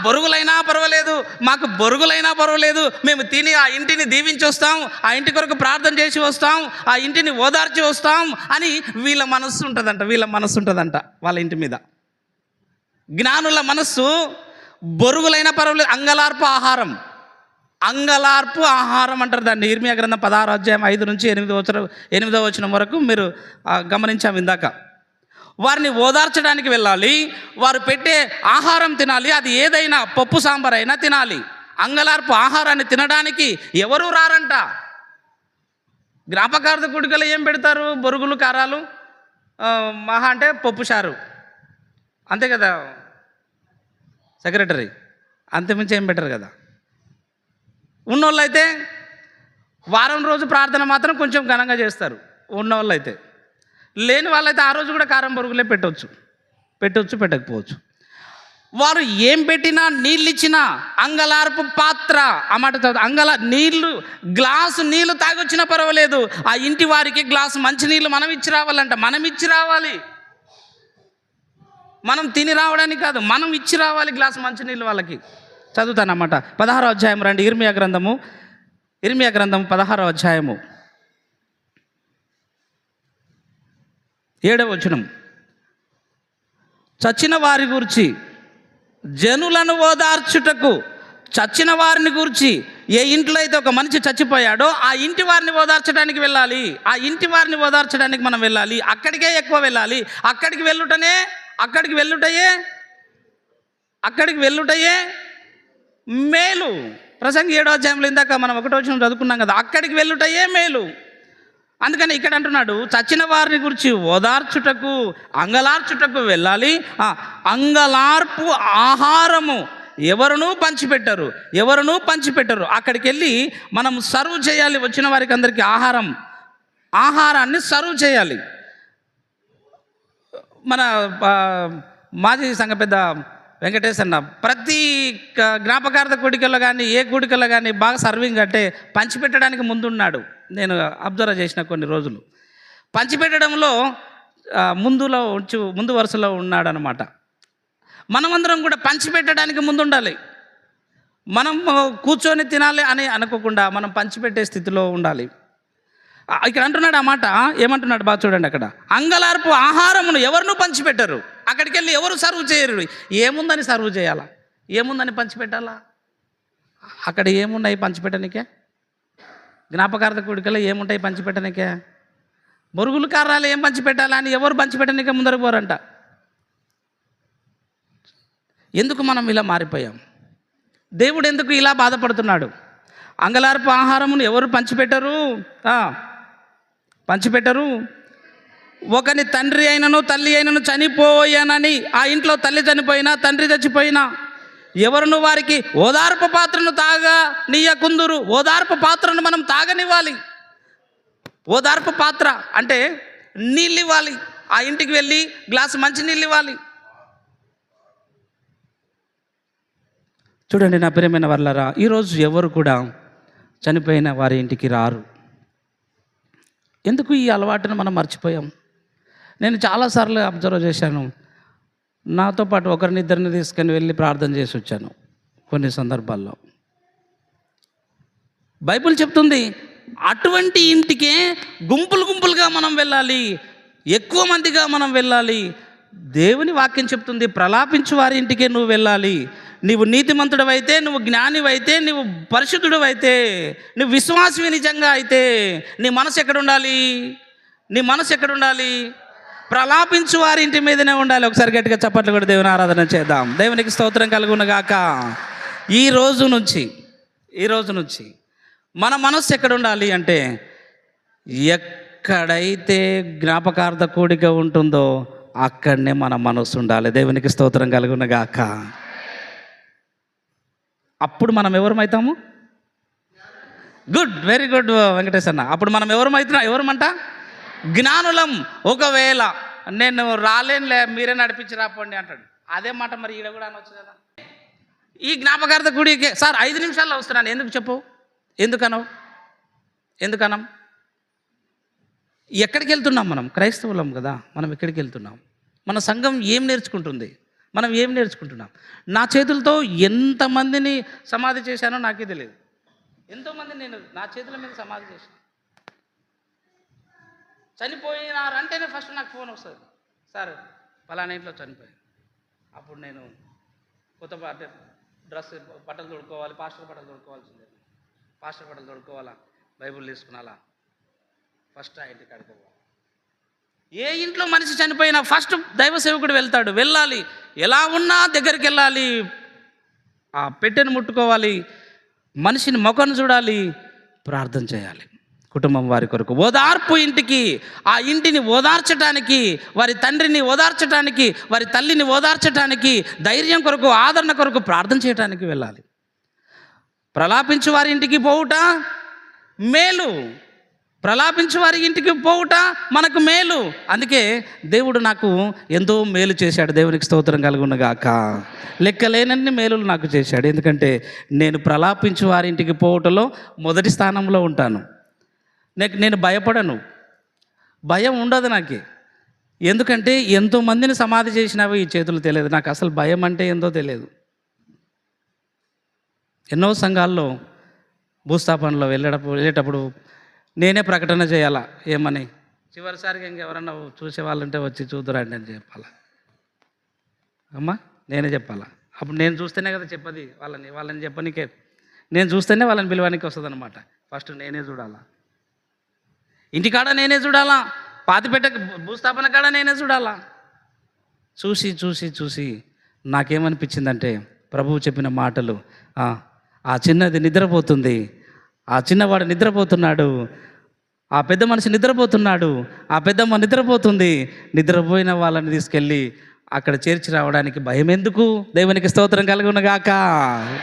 బొరుగులైనా పర్వాలేదు, మాకు బొరుగులైనా పర్వాలేదు, మేము తిని ఆ ఇంటిని దీవించి వస్తాం, ఆ ఇంటి కొరకు ప్రార్థన చేసి వస్తాం, ఆ ఇంటిని ఓదార్చి వస్తాం అని వీళ్ళ మనస్సు ఉంటుందంట వాళ్ళ ఇంటి మీద. జ్ఞానుల మనస్సు బొరుగులైనా పర్వాలేదు, అంగలార్పు ఆహారం అంటారు దాన్ని. ఇర్మియా గ్రంథం 16:5-8 వచనం వరకు మీరు గమనించాము ఇందాక. వారిని ఓదార్చడానికి వెళ్ళాలి, వారు పెట్టే ఆహారం తినాలి. అది ఏదైనా పప్పు సాంబార్ అయినా తినాలి. అంగలార్పు ఆహారాన్ని తినడానికి ఎవరూ రారంట. జ్ఞాపకార్థకుడికలు ఏం పెడతారు? బొరుగులు, కారాలు, మహా అంటే పప్పు చారు, అంతే కదా సెక్రటరీ. అంతమించి ఏం పెట్టరు కదా. ఉన్నోళ్ళు అయితే వారం రోజు ప్రార్థన మాత్రం కొంచెం ఘనంగా చేస్తారు ఉన్నోళ్ళు అయితే. లేని వాళ్ళైతే ఆ రోజు కూడా కారం బొరుగులే పెట్టవచ్చు, పెట్టకపోవచ్చు. వారు ఏం పెట్టినా, నీళ్ళు ఇచ్చినా అంగలార్పు పాత్ర, ఆ మాట చదువు. గ్లాసు నీళ్ళు తాగొచ్చినా పర్వాలేదు, ఆ ఇంటి వారికి గ్లాసు మంచినీళ్ళు మనం ఇచ్చి రావాలంట. మనం తిని రావడానికి కాదు, మనం ఇచ్చి రావాలి గ్లాసు మంచినీళ్ళు వాళ్ళకి. చదువుతానమాట. 16వ అధ్యాయం రండి. ఇర్మియా గ్రంథం 16వ అధ్యాయము 7వ వచనం. చచ్చిన వారి గురించి జనులను ఓదార్చుటకు చచ్చిన వారిని గురించి, ఏ ఇంట్లో అయితే ఒక మనిషి చచ్చిపోయాడో ఆ ఇంటి వారిని ఓదార్చడానికి వెళ్ళాలి. ఆ ఇంటి వారిని ఓదార్చడానికి మనం వెళ్ళాలి. అక్కడికే ఎక్కువ వెళ్ళాలి. అక్కడికి వెళ్ళుటయే మేలు. ప్రసంగి 7వ అధ్యాయంలో ఇందాక మనం 1వ వచనం చదువుకున్నాం కదా, అక్కడికి వెళ్ళుటయే మేలు. అందుకని ఇక్కడ అంటున్నాడు, చచ్చిన వారిని గురించి ఓదార్చుటకు, అంగలార్చుటకు వెళ్ళాలి. అంగలార్పు ఆహారము ఎవరునూ పంచిపెట్టరు. అక్కడికి వెళ్ళి మనం సర్వ్ చేయాలి. వచ్చిన వారికి అందరికీ ఆహారాన్ని సర్వ్ చేయాలి. మన మాజీ సంఘ పెద్ద వెంకటేశ్ అన్న ప్రతి జ్ఞాపకార్థ కూడికల్లో కానీ ఏ కూడికల్లో కానీ బాగా సర్వింగ్ అంటే పంచిపెట్టడానికి ముందున్నాడు. నేను అబ్జర్వ్ చేసిన కొన్ని రోజులు పంచిపెట్టడంలో ముందు వరుసలో ఉన్నాడు అనమాట. మనమందరం కూడా పంచిపెట్టడానికి ముందు ఉండాలి. మనం కూర్చొని తినాలి అని అనుకోకుండా మనం పంచిపెట్టే స్థితిలో ఉండాలి. ఇక్కడ అంటున్నాడు ఆ మాట, ఏమంటున్నాడు బాగా చూడండి. అక్కడ అంగలార్పు ఆహారమును ఎవరినూ పంచిపెట్టరు. అక్కడికి వెళ్ళి ఎవరు సర్వ్ చేయరు. ఏముందని సర్వ్ చేయాలా? ఏముందని పంచిపెట్టాలా? అక్కడ ఏమున్నాయి పంచిపెట్టనికే? జ్ఞాపకార్థ కూడికలో ఏముంటాయి పంచిపెట్టనికే? బొరుగులు కారాలు ఏం పంచిపెట్టాలా అని ఎవరు పంచిపెట్టనికే ముందరకు పోరంట. ఎందుకు మనం ఇలా మారిపోయాం? దేవుడు ఎందుకు ఇలా బాధపడుతున్నాడు? అంగలార్పు ఆహారమును ఎవరు పంచిపెట్టరు. ఒకని తండ్రి అయినను తల్లి అయినను చనిపోయానని, ఆ ఇంట్లో తల్లి చనిపోయినా తండ్రి చచ్చిపోయినా ఎవరును వారికి ఓదార్పు పాత్రను తాగనీయకుందురు. ఓదార్పు పాత్రను మనం తాగనివ్వాలి. ఓదార్పు పాత్ర అంటే నీళ్ళు ఇవ్వాలి. ఆ ఇంటికి వెళ్ళి గ్లాసు మంచి నీళ్ళు ఇవ్వాలి. చూడండి నా ప్రియమైన వర్లారా, ఈరోజు ఎవరు కూడా చనిపోయిన వారి ఇంటికి రారు. ఎందుకు ఈ అలవాటును మనం మర్చిపోయాం? నేను చాలాసార్లు అబ్జర్వ్ చేశాను. నాతో పాటు ఒకరినిద్దరిని తీసుకొని వెళ్ళి ప్రార్థన చేసి వచ్చాను కొన్ని సందర్భాల్లో. బైబిల్ చెప్తుంది అటువంటి ఇంటికే గుంపులుగా మనం వెళ్ళాలి, ఎక్కువ మందిగా మనం వెళ్ళాలి. దేవుని వాక్యం చెప్తుంది ప్రలాపించు వారి ఇంటికే నువ్వు వెళ్ళాలి. నీవు నీతిమంతుడవైతే, నువ్వు జ్ఞానివైతే, నువ్వు పరిశుద్ధుడవైతే, నువ్వు విశ్వాసవి నిజంగా అయితే నీ మనసు ఎక్కడుండాలి? ప్రలాపించు వారి ఇంటి మీదనే ఉండాలి. ఒకసారి గట్టిగా చప్పట్లు కూడా దేవుని ఆరాధన చేద్దాం. దేవునికి స్తోత్రం కలుగునుగాక. ఈ రోజు నుంచి మన మనస్సు ఎక్కడుండాలి అంటే, ఎక్కడైతే జ్ఞాపకార్థ కూడిక ఉంటుందో అక్కడనే మన మనస్సు ఉండాలి. దేవునికి స్తోత్రం కలుగునుగాక. అప్పుడు మనం ఎవరమవుతాము? గుడ్, వెరీ గుడ్ వెంకటేశ్ అన్న. అప్పుడు మనం ఎవరమంట? జ్ఞానులం. ఒకవేళ నేను రాలేనులే, మీరే నడిపించి రాపోండి అంటాడు. అదే మాట మరి ఈడ కూడా అనొచ్చు కదా. ఈ జ్ఞాపకార్థ కూడికే సార్ 5 నిమిషాల్లో వస్తున్నాను, ఎందుకు చెప్పు? ఎందుకనం? ఎక్కడికి వెళ్తున్నాం? మనం క్రైస్తవులం కదా. మనం ఎక్కడికి వెళ్తున్నాం? మన సంఘం ఏం నేర్చుకుంటుంది? మనం ఏం నేర్చుకుంటున్నాం? నా చేతులతో ఎంతమందిని సమాధి చేశానో నాకే తెలియదు. ఎంతోమంది నేను నా చేతుల మీద సమాధి చేశాను. చనిపోయినారంటేనే ఫస్ట్ నాకు ఫోన్ వస్తుంది, సార్ పలానా ఇంట్లో చనిపోయాను. అప్పుడు నేను కొత్త డ్రెస్ బట్టలు తొడుక్కోవాలి, పాస్టర్ బట్టలు తొడుక్కోవాలా, బైబుల్ తీసుకున్నాలా, ఫస్ట్ ఆ ఇంటికి అడుకోవాలి. ఏ ఇంట్లో మనిషి చనిపోయినా ఫస్ట్ దైవ సేవకుడు వెళ్ళాలి. ఎలా ఉన్నా దగ్గరికి వెళ్ళాలి, ఆ పెట్టెను ముట్టుకోవాలి, మనిషిని ముఖం చూడాలి, ప్రార్థన చేయాలి. కుటుంబం వారి కొరకు ఓదార్పు ఇంటికి, ఆ ఇంటిని ఓదార్చడానికి, వారి తండ్రిని ఓదార్చడానికి, వారి తల్లిని ఓదార్చడానికి, ధైర్యం కొరకు, ఆదరణ కొరకు ప్రార్థన చేయడానికి వెళ్ళాలి. ప్రలాపించు వారి ఇంటికి పోవుట మేలు. ప్రలాపించు వారి ఇంటికి పోవుట మనకు మేలు. అందుకే దేవుడు నాకు ఎంతో మేలు చేశాడు. దేవునికి స్తోత్రం కలుగునుగాక. లెక్కలేనన్ని మేలులు నాకు చేశాడు. ఎందుకంటే నేను ప్రలాపించు వారి ఇంటికి పోవటంలో మొదటి స్థానంలో ఉంటాను. నేను భయపడను, భయం ఉండదు నాకు. ఎందుకంటే ఎంతోమందిని సమాధి చేసినావో ఈ చేతులు తెలియదు నాకు. అసలు భయం అంటే ఏందో తెలియదు. ఎన్నో సంఘాల్లో భూస్థాపనలో వెళ్ళేటప్పుడు నేనే ప్రకటన చేయాలా, ఏమని, చివరిసారిగా ఇంకెవరన్నా చూసే వాళ్ళంటే వచ్చి చూదురండి అని చెప్పాలా. అమ్మా నేనే చెప్పాలా. అప్పుడు నేను చూస్తేనే కదా చెప్పది వాళ్ళని చెప్పనీకే, నేను చూస్తేనే వాళ్ళని పిలవడానికి వస్తుంది అనమాట. ఫస్ట్ నేనే చూడాలా, ఇంటికాడ నేనే చూడాలా, పాతిపెట్ట భూస్థాపన కాడ నేనే చూడాలా. చూసి చూసి చూసి నాకేమనిపించిందంటే ప్రభువు చెప్పిన మాటలు, ఆ చిన్నది నిద్రపోతుంది, ఆ చిన్నవాడు నిద్రపోతున్నాడు, ఆ పెద్ద మనిషి నిద్రపోతున్నాడు, ఆ పెద్దమ్మ నిద్రపోతుంది. నిద్రపోయిన వాళ్ళని తీసుకెళ్ళి అక్కడ చేర్చి రావడానికి భయం ఎందుకు? దేవునికి స్తోత్రం కలుగునుగాక.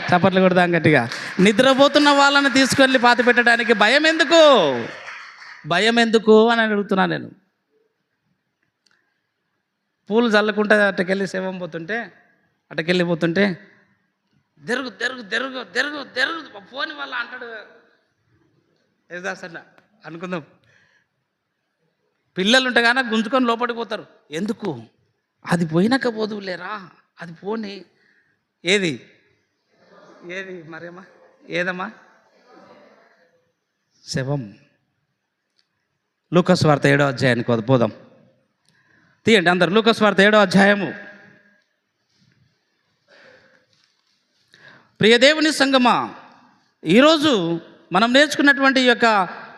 చప్పట్లు కొడదాం గట్టిగా. నిద్రపోతున్న వాళ్ళని తీసుకెళ్ళి పాతి పెట్టడానికి భయం ఎందుకు? భయం ఎందుకు అని అడుగుతున్నాను నేను. పూలు చల్లుకుంటే అట్టకెళ్ళి శవం పోతుంటే, అట్టకెళ్ళిపోతుంటే జరుగు జరుగు జరుగు జరుగు జరుగు పోని వాళ్ళ అంటాడు ఏదాసన్న అనుకుందాం. పిల్లలు ఉంటే కానీ గుంజుకొని లోపలికి పోతారు. ఎందుకు? అది పోయినాక పోదులేరా, అది పోని. ఏది ఏది మరేమ్మా, ఏదమ్మా? శవం. లూకాసు వార్త 7వ అధ్యాయానికి పోదాం. తీయండి అందరు, లూకాసు వార్త 7వ అధ్యాయము. ప్రియ దేవుని సంగమా, ఈరోజు మనం నేర్చుకున్నటువంటి ఈ యొక్క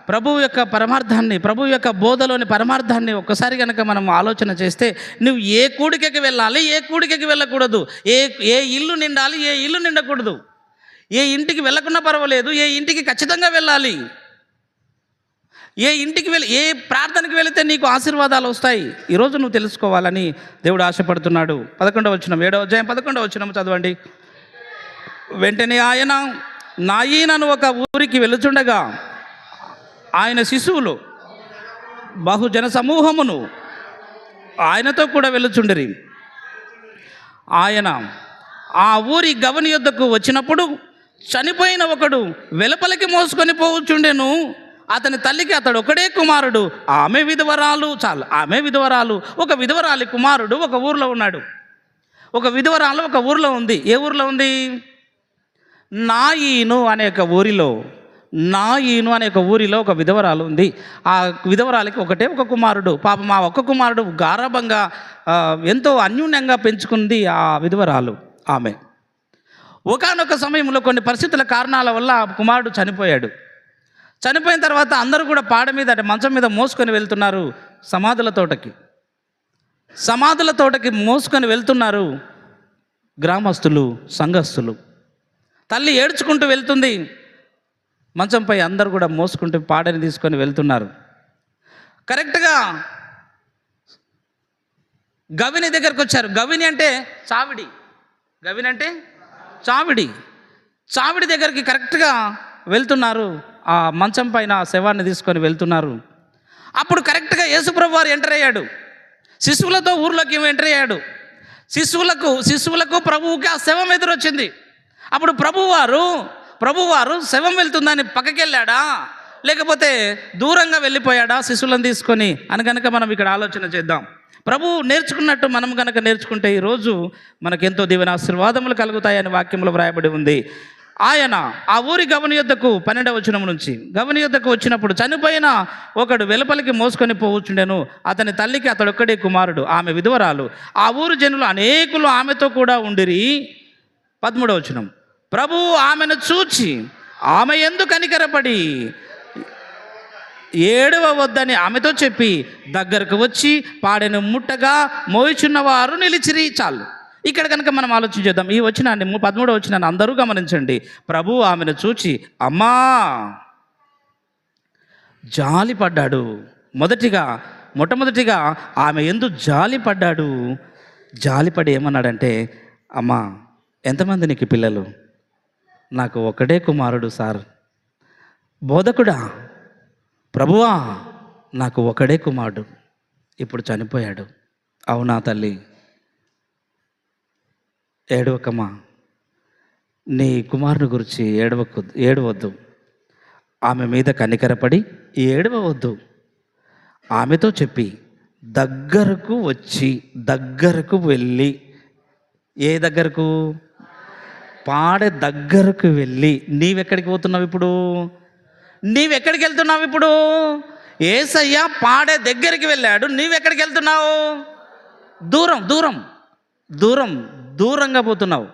ప్రభువు యొక్క పరమార్థాన్ని, ప్రభువు యొక్క బోధలోని పరమార్థాన్ని ఒక్కసారి కనుక మనం ఆలోచన చేస్తే, నువ్వు ఏ కూడికకి వెళ్ళాలి, ఏ కూడికకి వెళ్ళకూడదు, ఏ ఇల్లు నిండాలి, ఏ ఇల్లు నిండకూడదు, ఏ ఇంటికి వెళ్ళకున్నా పర్వాలేదు, ఏ ఇంటికి ఖచ్చితంగా వెళ్ళాలి, ఏ ఇంటికి ఏ ప్రార్థనకి వెళితే నీకు ఆశీర్వాదాలు వస్తాయి, ఈరోజు నువ్వు తెలుసుకోవాలని దేవుడు ఆశపడుతున్నాడు. 11వ వచనం, 7వ అధ్యాయం 11వ వచనం చదవండి. వెంటనే ఆయన నాయీనను ఒక ఊరికి వెళుచుండగా ఆయన శిశువులు బహుజన సమూహమును ఆయనతో కూడా వెళ్ళుచుండిరి. ఆయన ఆ ఊరి గవని యొద్దకు వచ్చినప్పుడు చనిపోయిన ఒకడు వెలుపలికి మోసుకొని పోవచ్చుండెను. అతని తల్లికి అతడు ఒకడే కుమారుడు, ఆమె విధవరాలు. ఆమె విధవరాలు. ఒక విధవరాలి కుమారుడు ఒక ఊరిలో ఉన్నాడు. ఒక విధవరాలు ఒక ఊరిలో ఉంది. ఏ ఊరిలో ఉంది? నాయీను అనే ఒక ఊరిలో ఒక విధవరాలు ఉంది. ఆ విధవరాలికి ఒకటే ఒక కుమారుడు. పాపం ఆ ఒక్క కుమారుడు గారాభంగా ఎంతో అన్యూన్యంగా పెంచుకుంది ఆ విధవరాలు. ఆమె ఒకానొక సమయంలో కొన్ని పరిస్థితుల కారణాల వల్ల ఆ కుమారుడు చనిపోయాడు. చనిపోయిన తర్వాత అందరూ కూడా పాడ మీద అంటే మంచం మీద మోసుకొని వెళ్తున్నారు సమాధుల తోటకి మోసుకొని వెళ్తున్నారు గ్రామస్తులు, సంఘస్థులు. తల్లి ఏడ్చుకుంటూ వెళ్తుంది. మంచంపై అందరూ కూడా మోసుకుంటూ పాడని తీసుకొని వెళ్తున్నారు. కరెక్ట్గా గవిని దగ్గరకు వచ్చారు. గవిని అంటే చావిడి. చావిడి దగ్గరికి కరెక్ట్గా వెళ్తున్నారు. ఆ మంచం పైన శవాన్ని తీసుకొని వెళ్తున్నారు. అప్పుడు కరెక్ట్గా యేసుప్రభు వారు ఎంటర్ అయ్యాడు. శిశువులతో ఊర్లోకి ఎంటర్ అయ్యాడు. శిశువులకు ప్రభువుకి ఆ శవం ఎదురొచ్చింది. అప్పుడు ప్రభువారు శవం వెళ్తుందని పక్కకి వెళ్ళాడా, లేకపోతే దూరంగా వెళ్ళిపోయాడా శిశువులను తీసుకొని అని కనుక మనం ఇక్కడ ఆలోచన చేద్దాం. ప్రభువు నేర్చుకున్నట్టు మనం కనుక నేర్చుకుంటే ఈరోజు మనకెంతో దీవెన ఆశీర్వాదములు కలుగుతాయని వాక్యంలో వ్రాయబడి ఉంది. ఆయన ఆ ఊరి గవని యొద్దకు 12వ వచనం నుంచి గవని యొద్దకు వచ్చినప్పుడు చనిపోయిన ఒకడు వెలుపలికి మోసుకొని పోవచ్చుండెను. అతని తల్లికి అతడొక్కడే కుమారుడు, ఆమె విధవరాలు. ఆ ఊరు జనులు అనేకులు ఆమెతో కూడా ఉండిరి. 13వ వచనం, ప్రభువు ఆమెను చూచి ఆమె యందు కనికరపడి ఏడవవద్దని ఆమెతో చెప్పి దగ్గరకు వచ్చి పాడెను ముట్టగా మోయిచున్నవారు నిలిచిరి. చాలు. ఇక్కడ కనుక మనం ఆలోచించేద్దాం. ఈ వచనాన్ని 13వ వచనాన్ని అందరూ గమనించండి. ప్రభువు ఆమెను చూచి అమ్మా జాలిపడ్డాడు. మొట్టమొదటిగా ఆమె యందు జాలిపడ్డాడు. జాలిపడి ఏమన్నాడంటే, అమ్మా ఎంతమంది నీకు పిల్లలు? నాకు ఒకడే కుమారుడు సార్. బోధకుడా, ప్రభువా, నాకు ఒకడే కుమారుడు, ఇప్పుడు చనిపోయాడు. అవునా తల్లి, ఏడవకమ్మా, నీ కుమారుని గురించి ఏడవద్దు. ఆమె మీద కనికరపడి ఏడవద్దు. ఆమెతో చెప్పి దగ్గరకు వెళ్ళి, ఏ దగ్గరకు? పాడె దగ్గరకు వెళ్ళి, నీవెక్కడికి పోతున్నావు ఇప్పుడు? నీవెక్కడికి వెళ్తున్నావు ఇప్పుడు? యేసయ్య పాడె దగ్గరికి వెళ్ళాడు, నీవెక్కడికి వెళ్తున్నావు? దూరంగా పోతున్నావు.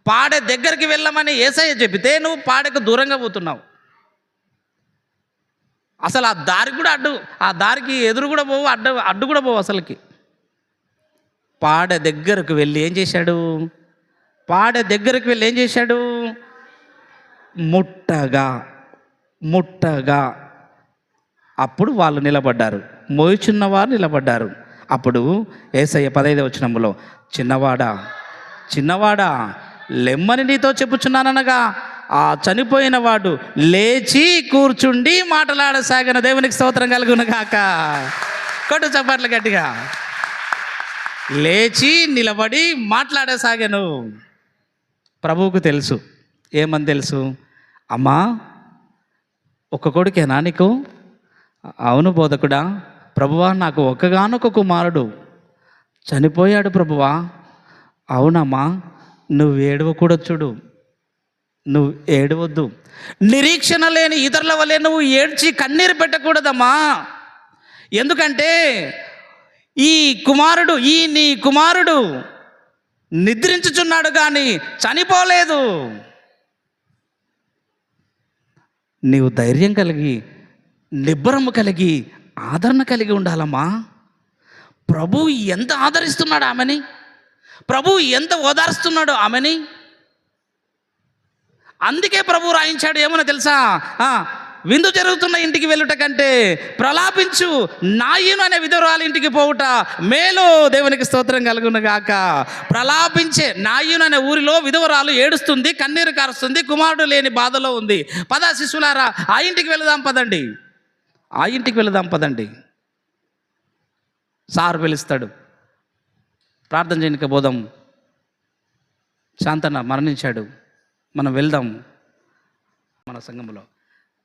పాడె దగ్గరికి వెళ్ళమని యేసయ్య చెబితే నువ్వు పాడెకు దూరంగా పోతున్నావు. అసలు ఆ దారి కూడా ఆ దారికి ఎదురు కూడా పోవు, అడ్డు కూడా పోవు. అసలుకి పాడె దగ్గరకు వెళ్ళి ఏం చేశాడు? పాడె దగ్గరకు వెళ్ళి ఏం చేశాడు? ముట్టగా అప్పుడు వాళ్ళు నిలబడ్డారు, మోయుచున్నవారు నిలబడ్డారు. అప్పుడు యేసయ్య 15వ వచనంలో చిన్నవాడా లెమ్మని నీతో చెప్పుచున్నాననగా ఆ చనిపోయిన వాడు లేచి కూర్చుండి మాట్లాడసాగిన. దేవునికి స్తోత్రం కలుగును గాక. కొట్టు చప్పట్లు గట్టిగా. లేచి నిలబడి మాట్లాడసాగాను. ప్రభువుకు తెలుసు. ఏమని తెలుసు? అమ్మా ఒక్క కొడుకేనా నీకు? అవును బోధకుడా. ప్రభువా నాకు ఒక్కగానొక్క కుమారుడు చనిపోయాడు ప్రభువా. అవునమ్మా, నువ్వు ఏడవకూడదు. చూడు, నువ్వు ఏడవద్దు. నిరీక్షణ లేని ఇతరుల వల్లే నువ్వు ఏడ్చి కన్నీరు పెట్టకూడదమ్మా. ఎందుకంటే నీ కుమారుడు నిద్రించుచున్నాడు కానీ చనిపోలేదు. నీవు ధైర్యం కలిగి, నిబ్బరము కలిగి, ఆదరణ కలిగి ఉండాలమ్మా. ప్రభు ఎంత ఆదరిస్తున్నాడు ఆమెని, ప్రభు ఎంత ఓదారుస్తున్నాడు ఆమెని. అందుకే ప్రభు రాయించాడు. ఏమన్నా తెలుసా? విందు జరుగుతున్న ఇంటికి వెళ్ళుట కంటే ప్రలాపించు నాయను అనే విధవరాలు ఇంటికి పోవుట మేలు. దేవునికి స్తోత్రం కలుగును గాక. ప్రలాపించే నాయను అనే ఊరిలో విధవరాలు ఏడుస్తుంది, కన్నీరు కారుస్తుంది, కుమారుడు లేని బాధలో ఉంది. పద శిశులారా, ఆ ఇంటికి వెళదాం పదండి, ఆ ఇంటికి వెళదాం పదండి. సార్ పిలుస్తాడు, ప్రార్థన చేయనిక పోదాం, శాంతన్న మరణించాడు, మనం వెళ్దాం. మన సంఘంలో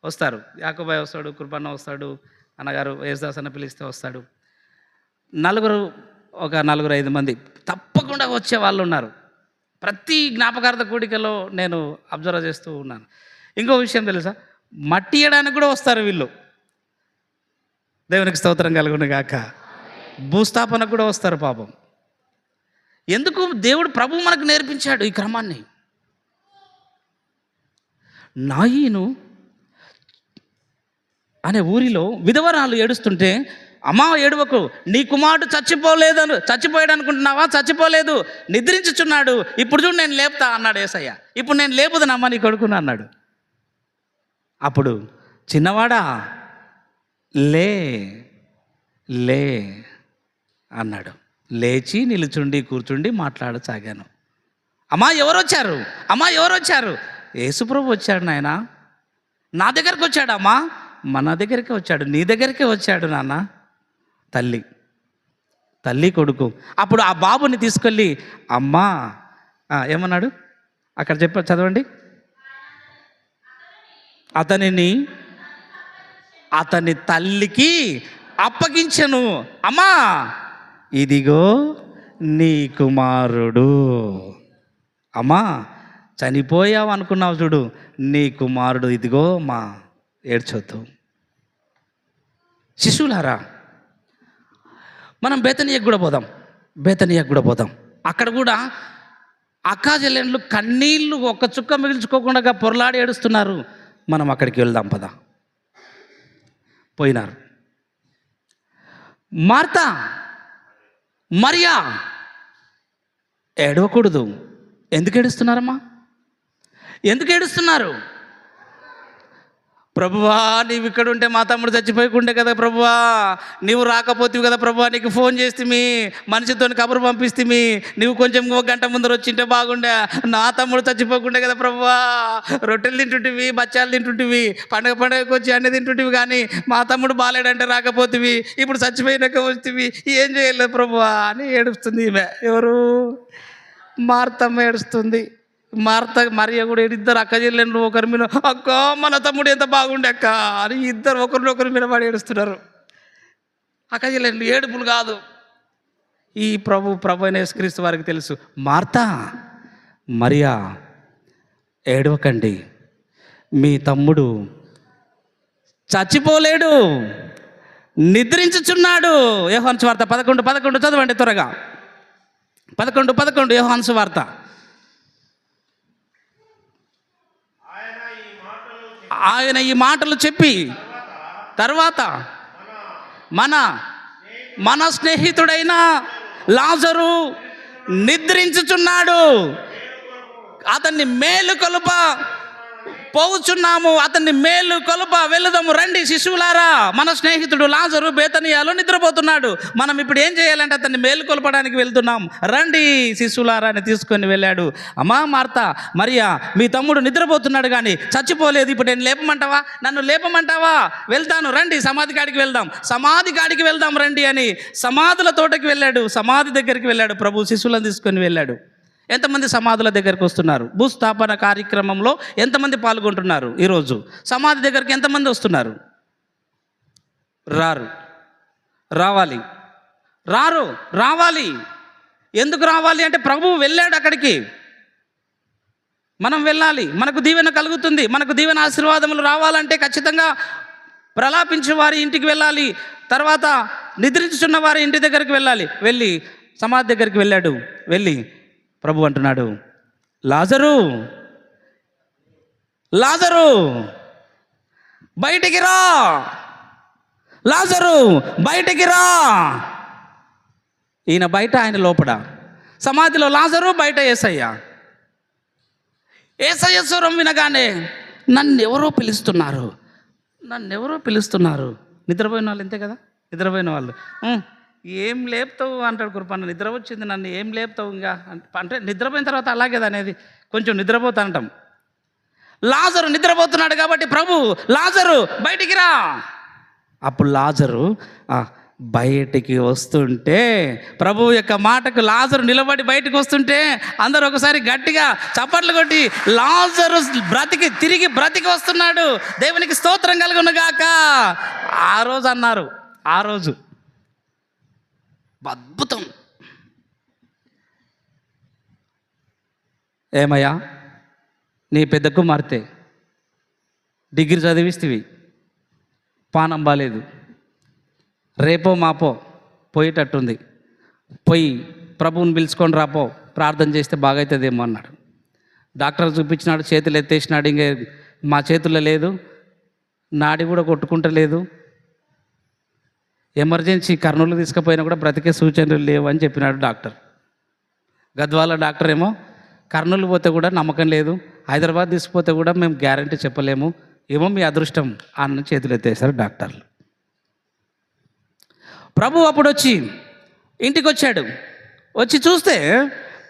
వస్తారు, యాకోబాయ్ వస్తాడు, కృపన్న వస్తాడు, అన్నగారు యేసుదాస్ అన్న పిలిస్తే వస్తాడు. ఒక నలుగురు 5 మంది తప్పకుండా వచ్చే వాళ్ళు ఉన్నారు. ప్రతి జ్ఞాపకార్థ కూడికలో నేను అబ్జర్వ్ చేస్తూ ఉన్నాను. ఇంకో విషయం తెలుసా? మట్టి ఇవ్వడానికి కూడా వస్తారు వీళ్ళు. దేవునికి స్తోత్రం కలుగును గాక. భూస్థాపనకు కూడా వస్తారు పాపం. ఎందుకు? దేవుడు ప్రభు మనకు నేర్పించాడు ఈ క్రమాన్ని. నాయీను అనే ఊరిలో విధవరాలు ఏడుస్తుంటే, అమ్మా ఏడవకు, నీ కుమారుడు చచ్చిపోయాడు అనుకుంటున్నావా? చచ్చిపోలేదు, నిద్రించుచున్నాడు, ఇప్పుడు చూడు నేను లేపుతా అన్నాడు యేసయ్య. ఇప్పుడు నేను లేపుదనమ్మా నీ కొడుకుని అన్నాడు. అప్పుడు చిన్నవాడా లే లే అన్నాడు. లేచి నిలుచుండి కూర్చుండి మాట్లాడసాగాను. అమ్మా ఎవరు వచ్చారు? అమ్మా ఎవరు వచ్చారు? యేసుప్రభు వచ్చాడు నాయన. నా దగ్గరికి వచ్చాడు అమ్మా. మన దగ్గరికి వచ్చాడు, నీ దగ్గరికే వచ్చాడు నాన్న. తల్లి కొడుకు. అప్పుడు ఆ బాబుని తీసుకెళ్ళి అమ్మా ఏమన్నాడు అక్కడ చదవండి. అతని తల్లికి అప్పగించెను. అమ్మా ఇదిగో నీ కుమారుడు. అమ్మా చనిపోయావు అనుకున్నావు చూడు, నీ కుమారుడు ఇదిగో మా. ఏడ్చొద్దు. శిశువులారా, మనం బేతనీయకు కూడా పోదాం. అక్కడ కూడా అక్కా చెల్లెళ్ళు కన్నీళ్ళు ఒక్క చుక్క మిగిల్చుకోకుండా పొరలాడి ఏడుస్తున్నారు. మనం అక్కడికి వెళ్దాం పద. పోయినారు. మార్తా మరియా ఏడవకూడదు. ఎందుకు ఏడుస్తున్నారమ్మా? ఎందుకు ఏడుస్తున్నారు? ప్రభువా నీవు ఇక్కడ ఉంటే మా తమ్ముడు చచ్చిపోయకుండే కదా ప్రభువా, నీవు రాకపోతేవి కదా ప్రభువా, నీకు ఫోన్ చేస్తే మనిషితో కబురు పంపిస్తే నీవు కొంచెం 1 గంట ముందర వచ్చింటే బాగుండే, నా తమ్ముడు చచ్చిపోకుండే కదా ప్రభువా. రొట్టెలు తింటుంటివి, బచ్చాలు తింటుంటివి, పండగకి వచ్చి అన్నీ తింటుంటివి, కానీ మా తమ్ముడు బాలేడంటే రాకపోతేవి, ఇప్పుడు చచ్చిపోయినాక వస్తేవి, ఏం చేయలేదు ప్రభువా అని ఏడుస్తుంది ఈమె. ఎవరు? మార్తమ్మ ఏడుస్తుంది. మరియ కూడా ఇద్దరు అక్క చెల్లెళ్ళు ఒకరి మీద, అక్క మన తమ్ముడు ఎంత బాగుండే అక్క అని ఇద్దరు ఒకరినొకరి మీద పడి ఏడుస్తున్నారు. అక్క చెల్లెళ్ళు ఏడుపులు కాదు. ఈ ప్రభు అయిన యేసుక్రీస్తు వారికి తెలుసు. మార్తా మరియా ఏడవకండి, మీ తమ్ముడు చచ్చిపోలేడు, నిద్రించుచున్నాడు. యోహాను సువార్త 11:11 చదవండి త్వరగా. 11:11 యోహాను సువార్త. ఆయన ఈ మాటలు చెప్పి తర్వాత మన స్నేహితుడైన లాజరు నిద్రించుచున్నాడు, అతన్ని మేలుకొలుప పోవుచున్నాము, అతన్ని మేలుకొలుప వెళుదాము రండి శిశువులారా. మన స్నేహితుడు లాజరు బేతనియాలో నిద్రపోతున్నాడు, మనం ఇప్పుడు ఏం చేయాలంటే అతన్ని మేలుకొల్పడానికి వెళ్తున్నాం, రండి శిశువులారా అని తీసుకొని వెళ్ళాడు. అమ్మా మార్తా, మరియా, మీ తమ్ముడు నిద్రపోతున్నాడు కానీ చచ్చిపోలేదు, ఇప్పుడు నేను లేపమంటావా, నన్ను లేపమంటావా, వెళ్తాను రండి సమాధి కాడికి వెళ్దాం రండి అని సమాధుల తోటకి వెళ్ళాడు, సమాధి దగ్గరికి వెళ్ళాడు. ప్రభు శిశువులను తీసుకొని వెళ్ళాడు. ఎంతమంది సమాధుల దగ్గరికి వస్తున్నారు? భూస్థాపన కార్యక్రమంలో ఎంతమంది పాల్గొంటున్నారు? ఈరోజు సమాధి దగ్గరికి ఎంతమంది వస్తున్నారు? రావాలి. ఎందుకు రావాలి అంటే ప్రభువు వెళ్ళాడు అక్కడికి, మనం వెళ్ళాలి, మనకు దీవెన కలుగుతుంది. మనకు దీవెన ఆశీర్వాదములు రావాలంటే ఖచ్చితంగా ప్రలాపించే వారి ఇంటికి వెళ్ళాలి, తర్వాత నిద్రించుచున్న వారి ఇంటి దగ్గరికి వెళ్ళాలి. వెళ్ళి సమాధి దగ్గరికి వెళ్ళాడు. వెళ్ళి ప్రభు అంటున్నాడు, లాజరు బయటికి రా, లాజరు బయటికి రా. ఈయన బయట, ఆయన లోపల. సమాధిలో లాజరు, బయట యేసయ్య. స్వరం వినగానే నన్నెవరో పిలుస్తున్నారు. నిద్రపోయిన వాళ్ళు ఇంతే కదా, నిద్రపోయిన వాళ్ళు ఏం లేపుతావు అంటాడు కురపన్న, నిద్ర వచ్చింది, నన్ను ఏం లేపుతావు ఇంకా అంటే నిద్రపోయిన తర్వాత అలాగే అనేది కొంచెం నిద్రపోతా అంటాం. లాజరు నిద్రపోతున్నాడు కాబట్టి ప్రభు, లాజరు బయటికి రా. అప్పుడు లాజరు బయటికి వస్తుంటే, ప్రభు యొక్క మాటకు లాజరు నిలబడి బయటికి వస్తుంటే అందరూ ఒకసారి గట్టిగా చప్పట్లు కొట్టి, లాజరు తిరిగి బ్రతికి వస్తున్నాడు, దేవునికి స్తోత్రం కలుగునుగాక. ఆ రోజు అన్నారు, ఆ రోజు అద్భుతం. ఏమయ్యా, నీ పెద్ద కుమార్తె డిగ్రీ చదివిస్తేవి, పానం బాలేదు, రేపో మాపో పోయేటట్టుంది, పోయి ప్రభువుని పిలుచుకొని రాపో, ప్రార్థన చేస్తే బాగవుతుందేమో అన్నాడు. డాక్టర్ చూపించినాడు, చేతులు ఎత్తేసినాడు, ఇంకే మా చేతుల్లో లేదు, నాడి కూడా కొట్టుకుంటలేదు, ఎమర్జెన్సీ కర్నూలు తీసుకుపోయినా కూడా బ్రతికే సూచనలు లేవు అని చెప్పినాడు డాక్టర్. గద్వాల డాక్టర్ ఏమో కర్నూలు పోతే కూడా నమ్మకం లేదు, హైదరాబాద్ తీసుకుపోతే కూడా మేము గ్యారంటీ చెప్పలేము, ఏమో మీ అదృష్టం అన్న చేతులు ఎత్తేసారు డాక్టర్లు. ప్రభు అప్పుడు వచ్చి ఇంటికి వచ్చాడు. వచ్చి చూస్తే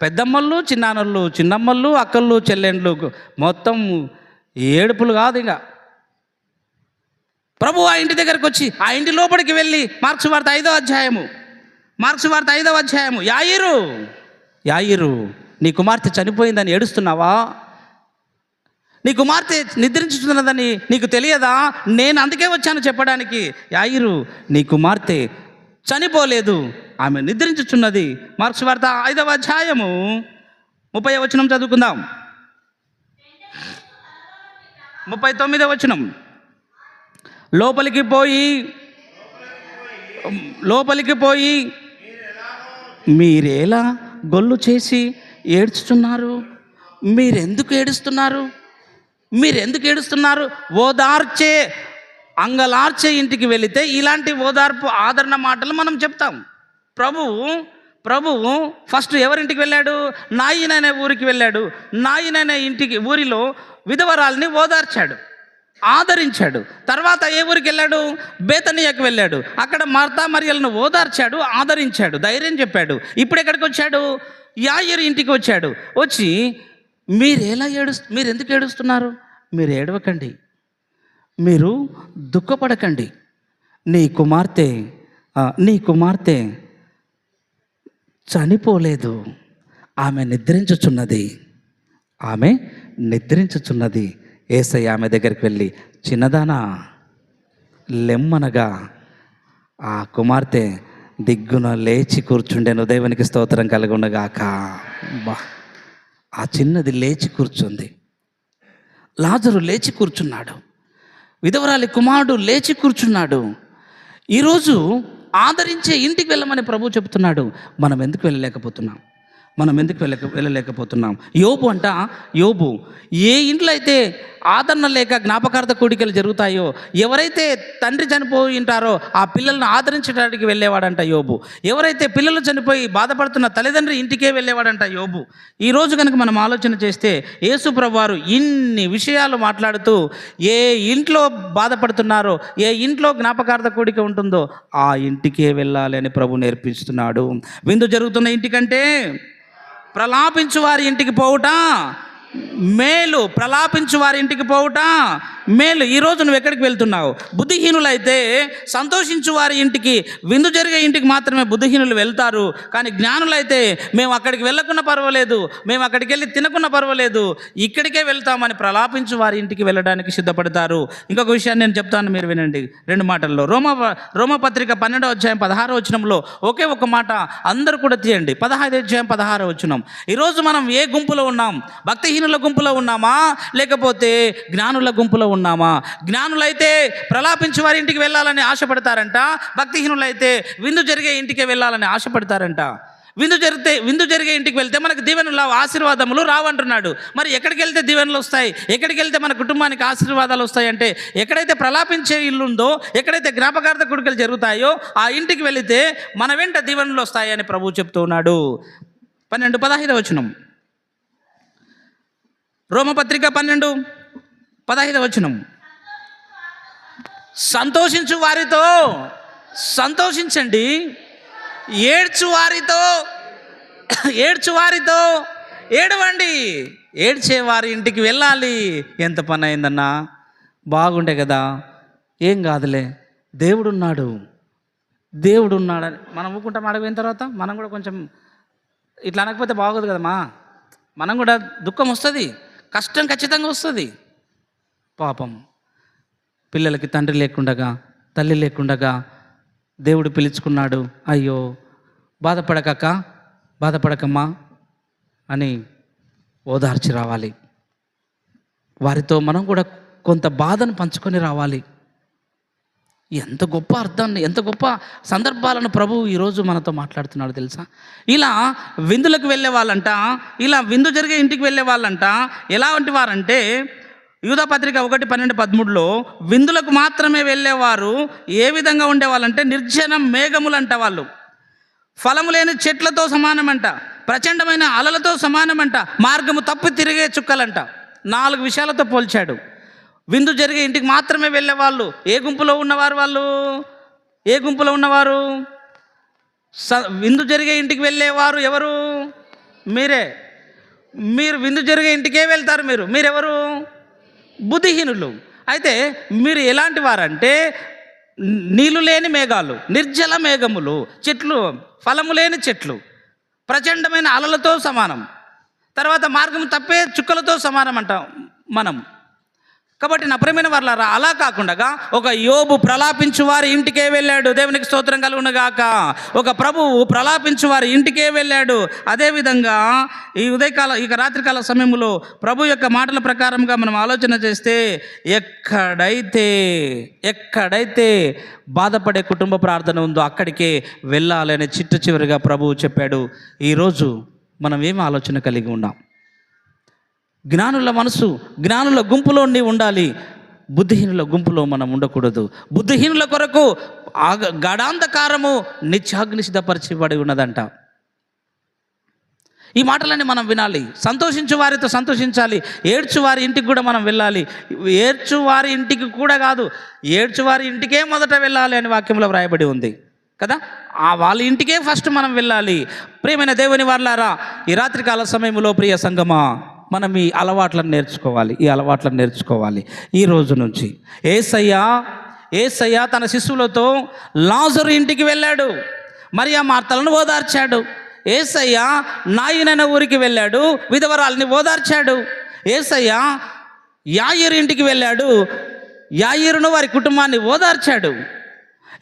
పెద్దమ్మళ్ళు, చిన్నాన్నళ్ళు, చిన్నమ్మళ్ళు, అక్కళ్ళు, చెల్లెండ్లు, మొత్తం ఏడుపులు కాదు ఇంకా. ప్రభు ఆ ఇంటి దగ్గరికి వచ్చి ఆ ఇంటి లోపలికి వెళ్ళి మార్క్స్ వార్త 5వ అధ్యాయము, యాయిరు నీ కుమార్తె చనిపోయిందని ఏడుస్తున్నావా? నీ కుమార్తె నిద్రించుతున్నదని నీకు తెలియదా? నేను అందుకే వచ్చాను చెప్పడానికి. యాయిరు, నీ కుమార్తె చనిపోలేదు, ఆమె నిద్రించుచున్నది. మార్క్స్ వార్త 5వ అధ్యాయము 30వ వచనం చదువుకుందాం. 39వ వచనం. లోపలికి పోయి మీరేలా గొల్లు చేసి ఏడ్చుతున్నారు? మీరెందుకు ఏడుస్తున్నారు? ఓదార్చే, అంగలార్చే ఇంటికి వెళితే ఇలాంటి ఓదార్పు, ఆదరణ మాటలు మనం చెప్తాం. ప్రభువు ఫస్ట్ ఎవరింటికి వెళ్ళాడు? నాయిన్ అనే ఊరికి వెళ్ళాడు. నాయిన్ అనే ఊరిలో విధవరాల్ని ఓదార్చాడు, ఆదరించాడు. తర్వాత ఏ ఊరికి వెళ్ళాడు? బేతనియాకి వెళ్ళాడు. అక్కడ మార్తా మరియలను ఓదార్చాడు, ఆదరించాడు, ధైర్యం చెప్పాడు. ఇప్పుడు ఎక్కడికి వచ్చాడు? యాయిరు ఇంటికి వచ్చాడు. వచ్చి మీరు ఎందుకు ఏడుస్తున్నారు? మీరు ఏడవకండి, మీరు దుఃఖపడకండి, నీ కుమార్తె చనిపోలేదు, ఆమె నిద్రించుచున్నది. యేసయ్య ఆమె దగ్గరికి వెళ్ళి, చిన్నదానా లెమ్మనగా ఆ కుమార్తె దిగ్గున లేచి కూర్చుండెను. దేవునికి స్తోత్రం కలుగునగాక. ఆ చిన్నది లేచి కూర్చుంది. లాజరు లేచి కూర్చున్నాడు. విధవరాలి కుమారుడు లేచి కూర్చున్నాడు. ఈరోజు ఆదరించే ఇంటికి వెళ్ళమని ప్రభు చెబుతున్నాడు. మనం ఎందుకు వెళ్ళలేకపోతున్నాం? మనం ఎందుకు వెళ్ళలేకపోతున్నాం? యోబు ఏ ఇంట్లో అయితే ఆదరణ లేక జ్ఞాపకార్థ కూడికలు జరుగుతాయో, ఎవరైతే తండ్రి చనిపోయి ఉంటారో ఆ పిల్లలను ఆదరించడానికి వెళ్ళేవాడంట యోబు. ఎవరైతే పిల్లలు చనిపోయి బాధపడుతున్న తల్లిదండ్రి ఇంటికే వెళ్ళేవాడంట యోబు. ఈరోజు కనుక మనం ఆలోచన చేస్తే యేసు ప్రభువారు ఇన్ని విషయాలు మాట్లాడుతూ ఏ ఇంట్లో బాధపడుతున్నారో, ఏ ఇంట్లో జ్ఞాపకార్థ కూడిక ఉంటుందో ఆ ఇంటికే వెళ్ళాలి అని ప్రభు నేర్పిస్తున్నాడు. విందు జరుగుతున్న ఇంటికంటే ప్రలాపించు వారి ఇంటికి పోవుట మేలు. ప్రలాపించు వారి ఇంటికి పోవుట మేలు. ఈరోజు నువ్వు ఎక్కడికి వెళ్తున్నావు? బుద్ధిహీనులైతే సంతోషించు వారి ఇంటికి, విందు జరిగే ఇంటికి మాత్రమే బుద్ధిహీనులు వెళ్తారు. కానీ జ్ఞానులైతే మేము అక్కడికి వెళ్ళకున్నా పర్వాలేదు, మేము అక్కడికి వెళ్ళి తినకున్నా పర్వాలేదు, ఇక్కడికే వెళ్తామని ప్రలాపించు వారి ఇంటికి వెళ్ళడానికి సిద్ధపడతారు. ఇంకొక విషయాన్ని నేను చెప్తాను, మీరు వినండి 2 మాటల్లో. రోమపత్రిక 12వ అధ్యాయం 16వ వచనంలో ఒకే ఒక మాట అందరూ కూడా తీయండి. 15వ అధ్యాయం 16వ వచనం. ఈరోజు మనం ఏ గుంపులో ఉన్నాం? భక్తిహీనుల గుంపులో ఉన్నామా, లేకపోతే జ్ఞానుల గుంపులో ఉన్నామా? జ్ఞానులైతే ప్రలాపించి వారి ఇంటికి వెళ్ళాలని ఆశపడతారంట, భక్తిహీనులైతే విందు జరిగే ఇంటికి వెళ్ళాలని ఆశపడతారంట. విందు జరిగే ఇంటికి వెళ్తే మనకు దీవెనలు, ఆశీర్వాదములు రావంటున్నాడు. మరి ఎక్కడికి వెళ్తే దీవెనలు వస్తాయి? ఎక్కడికి వెళ్తే మన కుటుంబానికి ఆశీర్వాదాలు వస్తాయి అంటే, ఎక్కడైతే ప్రలాపించే ఇల్లు ఉందో, ఎక్కడైతే జ్ఞాపకార్థ కూడికలు జరుగుతాయో ఆ ఇంటికి వెళితే మన వెంట దీవెనలు వస్తాయి అని ప్రభువు చెప్తూ ఉన్నాడు. 15వ వచనం, రోమపత్రిక 12:15 వచనం. సంతోషించు వారితో సంతోషించండి, ఏడ్చు వారితో ఏడవండి. ఏడ్చే వారి ఇంటికి వెళ్ళాలి. ఎంత పని అయిందన్నా, బాగుండే కదా, ఏం కాదులే, దేవుడున్నాడని మనం ఊకుంటాం. అడగైన తర్వాత మనం కూడా కొంచెం ఇట్లా అనకపోతే బాగోదు కదమ్మా. మనం కూడా దుఃఖం వస్తుంది, కష్టం ఖచ్చితంగా వస్తుంది. పాపం పిల్లలకి తండ్రి లేకుండగా, తల్లి లేకుండగా దేవుడు పిలుచుకున్నాడు. అయ్యో బాధపడకమ్మా అని ఓదార్చి రావాలి. వారితో మనం కూడా కొంత బాధను పంచుకొని రావాలి. ఎంత గొప్ప అర్థాన్ని, ఎంత గొప్ప సందర్భాలను ప్రభువు ఈరోజు మనతో మాట్లాడుతున్నాడు తెలుసా. ఇలా విందులకు వెళ్ళే వాళ్ళంట, ఇలా విందు జరిగే ఇంటికి వెళ్ళే వాళ్ళంట ఎలాంటి వారంటే, యూదాపత్రిక 1:12-13లో విందులకు మాత్రమే వెళ్ళేవారు ఏ విధంగా ఉండేవాళ్ళంటే నిర్జన మేఘములంట. వాళ్ళు ఫలము లేని చెట్లతో సమానమంట, ప్రచండమైన అలలతో సమానమంట, మార్గము తప్పి తిరిగే చుక్కలంట. 4 విషయాలతో పోల్చాడు. విందు జరిగే ఇంటికి మాత్రమే వెళ్ళేవాళ్ళు ఏ గుంపులో ఉన్నవారు? విందు జరిగే ఇంటికి వెళ్ళేవారు ఎవరు? మీరు విందు జరిగే ఇంటికే వెళ్తారు. మీరెవరు? బుద్ధిహీనులు. అయితే మీరు ఎలాంటి వారంటే, నీళ్లు లేని మేఘాలు, నిర్జల మేఘములు, చెట్లు, ఫలము లేని చెట్లు, ప్రచండమైన అలలతో సమానం, తర్వాత మార్గం తప్పే చుక్కలతో సమానం అంట మనం. కాబట్టి నా ప్రియమైన వారలారా, అలా కాకుండా ఒక యోబు ప్రలాపించు వారి ఇంటికే వెళ్ళాడు. దేవునికి స్తోత్రం కలుగునుగాక. ఒక ప్రభువు ప్రలాపించు వారి ఇంటికే వెళ్ళాడు. అదేవిధంగా ఇక రాత్రికాల సమయంలో ప్రభు యొక్క మాటల ప్రకారంగా మనం ఆలోచన చేస్తే, ఎక్కడైతే బాధపడే కుటుంబ ప్రార్థన ఉందో అక్కడికే వెళ్ళాలని చివరిగా ప్రభువు చెప్పాడు. ఈరోజు మనం ఏం ఆలోచన కలిగి ఉన్నాం? జ్ఞానుల మనసు, జ్ఞానుల గుంపులో నీవు ఉండాలి, బుద్ధిహీనుల గుంపులో మనం ఉండకూడదు. బుద్ధిహీనుల కొరకు గాఢాంధకారము నిత్యాగ్ని సిద్ధపరచబడి ఉన్నదంట. ఈ మాటలన్నీ మనం వినాలి. సంతోషించు వారితో సంతోషించాలి, ఏడ్చు వారి ఇంటికి కూడా మనం వెళ్ళాలి. ఏడ్చు వారి ఇంటికి కూడా కాదు, ఏడ్చు వారి ఇంటికే మొదట వెళ్ళాలి అని వాక్యంలో వ్రాయబడి ఉంది కదా. వాళ్ళ ఇంటికే ఫస్ట్ మనం వెళ్ళాలి. ప్రియమైన దేవుని వారలారా, ఈ రాత్రికాల సమయంలో ప్రియ సంగమా, మనం ఈ అలవాట్లను నేర్చుకోవాలి. ఈ రోజు నుంచి యేసయ్య తన శిష్యులతో లాజరు ఇంటికి వెళ్ళాడు, మరియా మార్తలను ఓదార్చాడు. యేసయ్య నాయన ఊరికి వెళ్ళాడు, విధవరాల్ని ఓదార్చాడు. యేసయ్య యాయిరు ఇంటికి వెళ్ళాడు, యాయిరును వారి కుటుంబాన్ని ఓదార్చాడు.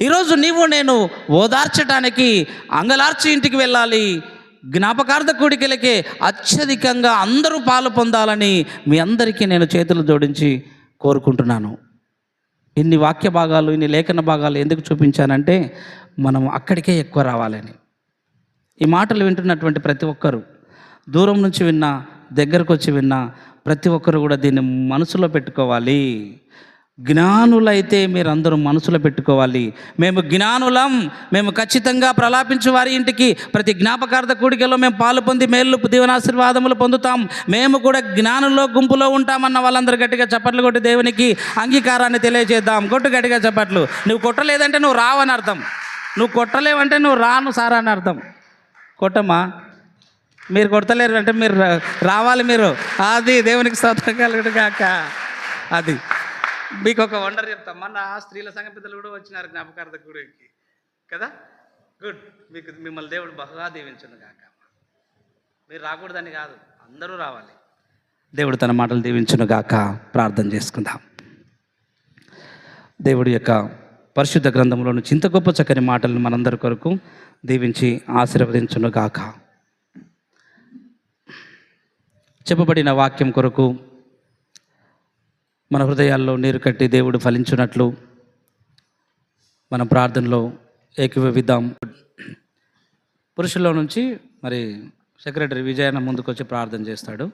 ఈరోజు నేను ఓదార్చడానికి అంగలార్చి ఇంటికి వెళ్ళాలి. జ్ఞాపకార్థ కూడికలకే అత్యధికంగా అందరూ పాలు పొందాలని మీ అందరికీ నేను చేతులు జోడించి కోరుకుంటున్నాను. ఇన్ని వాక్య భాగాలు, ఇన్ని లేఖన భాగాలు ఎందుకు చూపించానంటే, మనం అక్కడికే ఎక్కువ రావాలని. ఈ మాటలు వింటున్నటువంటి ప్రతి ఒక్కరూ దూరం నుంచి విన్నా, దగ్గరకు వచ్చి విన్నా, ప్రతి ఒక్కరు కూడా దీన్ని మనసులో పెట్టుకోవాలి. జ్ఞానులైతే మీరందరూ మనసులో పెట్టుకోవాలి. మేము జ్ఞానులం, మేము ఖచ్చితంగా ప్రలాపించు వారి ఇంటికి ప్రతి జ్ఞాపకార్థ కూడికలో మేము పాలు పొంది మేలు దీవెనాశీర్వాదములు పొందుతాం, మేము కూడా జ్ఞానుల్లో గుంపులో ఉంటామన్న వాళ్ళందరూ గట్టిగా చప్పట్లు కొట్టి దేవునికి అంగీకారాన్ని తెలియజేద్దాం. కొట్టు గట్టిగా చప్పట్లు. నువ్వు కొట్టలేదంటే నువ్వు రావని అర్థం, నువ్వు కొట్టలేవంటే నువ్వు రాను సారా అని అర్థం. కొట్టమ్మా, మీరు కొడతలేరు అంటే మీరు రావాలి. మీరు అది దేవునికి స్తోత్రం కలుగును గాక. అది మీకు ఒక వండర్ చెప్తాం. మొన్న స్త్రీల సంఘ పెద్దలు కూడా వచ్చినారు జ్ఞాపకార్థ గుడికి కదా. గుడ్. మిమ్మల్ని దేవుడు బహుగా దీవించును గాక. మీరు రాకూడదని కాదు, అందరూ రావాలి. దేవుడు తన మాటలు దీవించును గాక. ప్రార్థన చేసుకుందాం. దేవుడి యొక్క పరిశుద్ధ గ్రంథంలోని చింత గొప్ప చక్కని మాటలను మనందరి కొరకు దీవించి ఆశీర్వదించును గాక. చెప్పబడిన వాక్యం కొరకు మన హృదయాల్లో నీరు కట్టి దేవుడు ఫలించున్నట్లు మన ప్రార్థనలో ఏకీభవిద్దాం. పురుషుల్లో నుంచి మరి సెక్రటరీ విజయన్న ముందుకు వచ్చి ప్రార్థన చేస్తాడు.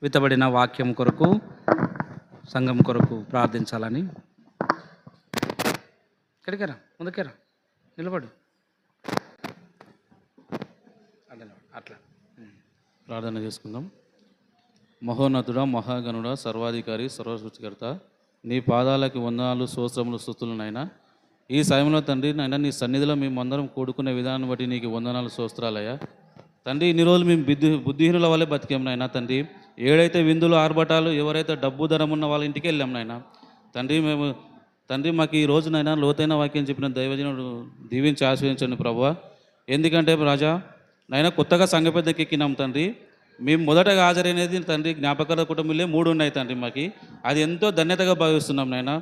విత్తబడిన వాక్యం కొరకు, సంఘం కొరకు ప్రార్థించాలని. ఇక్కడికేరా, ముందుకేరా, నిలబడు. అట్లా ప్రార్థన చేసుకుందాం. మహోన్నతుడ, మహాగణుడ, సర్వాధికారి, సర్వసృష్టికర్త, నీ పాదాలకి వందనాలు, స్తోత్రములు, స్తుతులు నాయన. ఈ సమయంలో తండ్రి నాయన నీ సన్నిధిలో మేము అందరం కూడుకునే విధానం బట్టి నీకు వందనాలు, స్తోత్రాలయ్యా. తండ్రి ఇన్ని రోజులు మేము బుద్ధిహీనుల వల్లే బతికాం నాయన. తండ్రి ఏడైతే విందులు ఆర్భటాలు, ఎవరైతే డబ్బు ధరం ఉన్న వాళ్ళ ఇంటికి వెళ్ళాం నాయన. తండ్రి మాకు ఈ రోజునైనా లోతైన వాక్యం చెప్పిన దైవజనుడు దీవించి ఆశీర్వదించండి ప్రభువా. ఎందుకంటే రాజా నాయన కొత్తగా సంఘ పెద్దకి ఎక్కినాం తండ్రి. మేము మొదటగా హాజరైనది తండ్రి జ్ఞాపకార్థ కుటుంబంలో 3 ఉన్నాయి తండ్రి. మాకు అది ఎంతో ధన్యతగా భావిస్తున్నాం నాయన.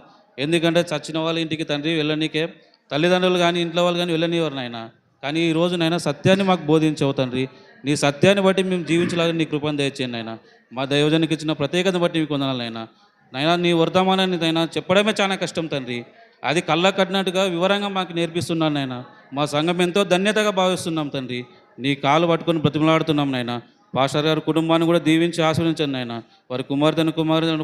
ఎందుకంటే చచ్చిన వాళ్ళ ఇంటికి తండ్రి వెళ్ళనీకే తల్లిదండ్రులు కానీ ఇంట్లో వాళ్ళు కానీ వెళ్ళనివారు నాయన. కానీ ఈ రోజు నాయన సత్యాన్ని మాకు బోధించవు తండ్రి. నీ సత్యాన్ని బట్టి మేము జీవించలాగా నీ కృపను దయచేయండి నాయన. మా దైవజనికి ఇచ్చిన ప్రత్యేకతను బట్టి మీకు వందనాలు నాయన. నీ వర్తమానాన్ని నాయన చెప్పడమే చాలా కష్టం తండ్రి. అది కళ్ళ కట్టినట్టుగా వివరంగా మాకు నేర్పిస్తున్నాను నాయన. మా సంఘం ఎంతో ధన్యతగా భావిస్తున్నాం తండ్రి. నీ కాలు పట్టుకొని బ్రతిమలాడుతున్నాం నాయన. పాస్టర్ గారి కుటుంబాన్ని కూడా దీవించి ఆశీర్వదించండి నాయన. వారి కుమార్తెను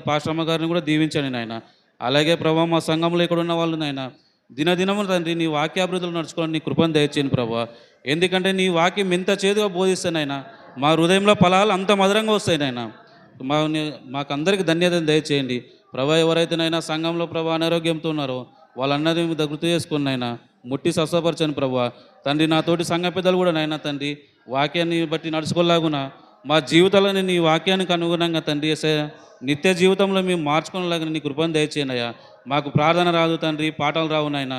పాస్టర్ అమ్మ గారిని కూడా దీవించండి నాయన. అలాగే ప్రభావ మా సంఘంలో ఇక్కడ ఉన్న వాళ్ళు నాయన దినదినము తండ్రి నీ వాక్యాభివృద్ధులు నడుచుకోవడం నీ కృపను దయచేయండి ప్రభావ. ఎందుకంటే నీ వాక్యం ఎంత చేదుగా బోధిస్తే నాయన మా హృదయంలో ఫలాలు అంత మధురంగా వస్తాయి నాయన. మాకు అందరికీ ధన్యతను దయచేయండి ప్రభా. ఎవరైతే నైనా సంఘంలో ప్రభా అనారోగ్యంతో ఉన్నారో వాళ్ళందరినీ గుర్తు చేసుకుని నాయన ముట్టి స్వస్థపరచని ప్రభా. తండ్రి నాతోటి సంఘ పెద్దలు కూడా నాయన తండ్రి వాక్యాన్ని బట్టి నడుచుకోలాగున మా జీవితాలను నీ వాక్యానికి అనుగుణంగా తండ్రి నిత్య జీవితంలో మేము మార్చుకునేలాగా నీ కృపను దయచేయండి అయ్యా. మాకు ప్రార్థన రాదు తండ్రి, పాటలు రావు నాయన.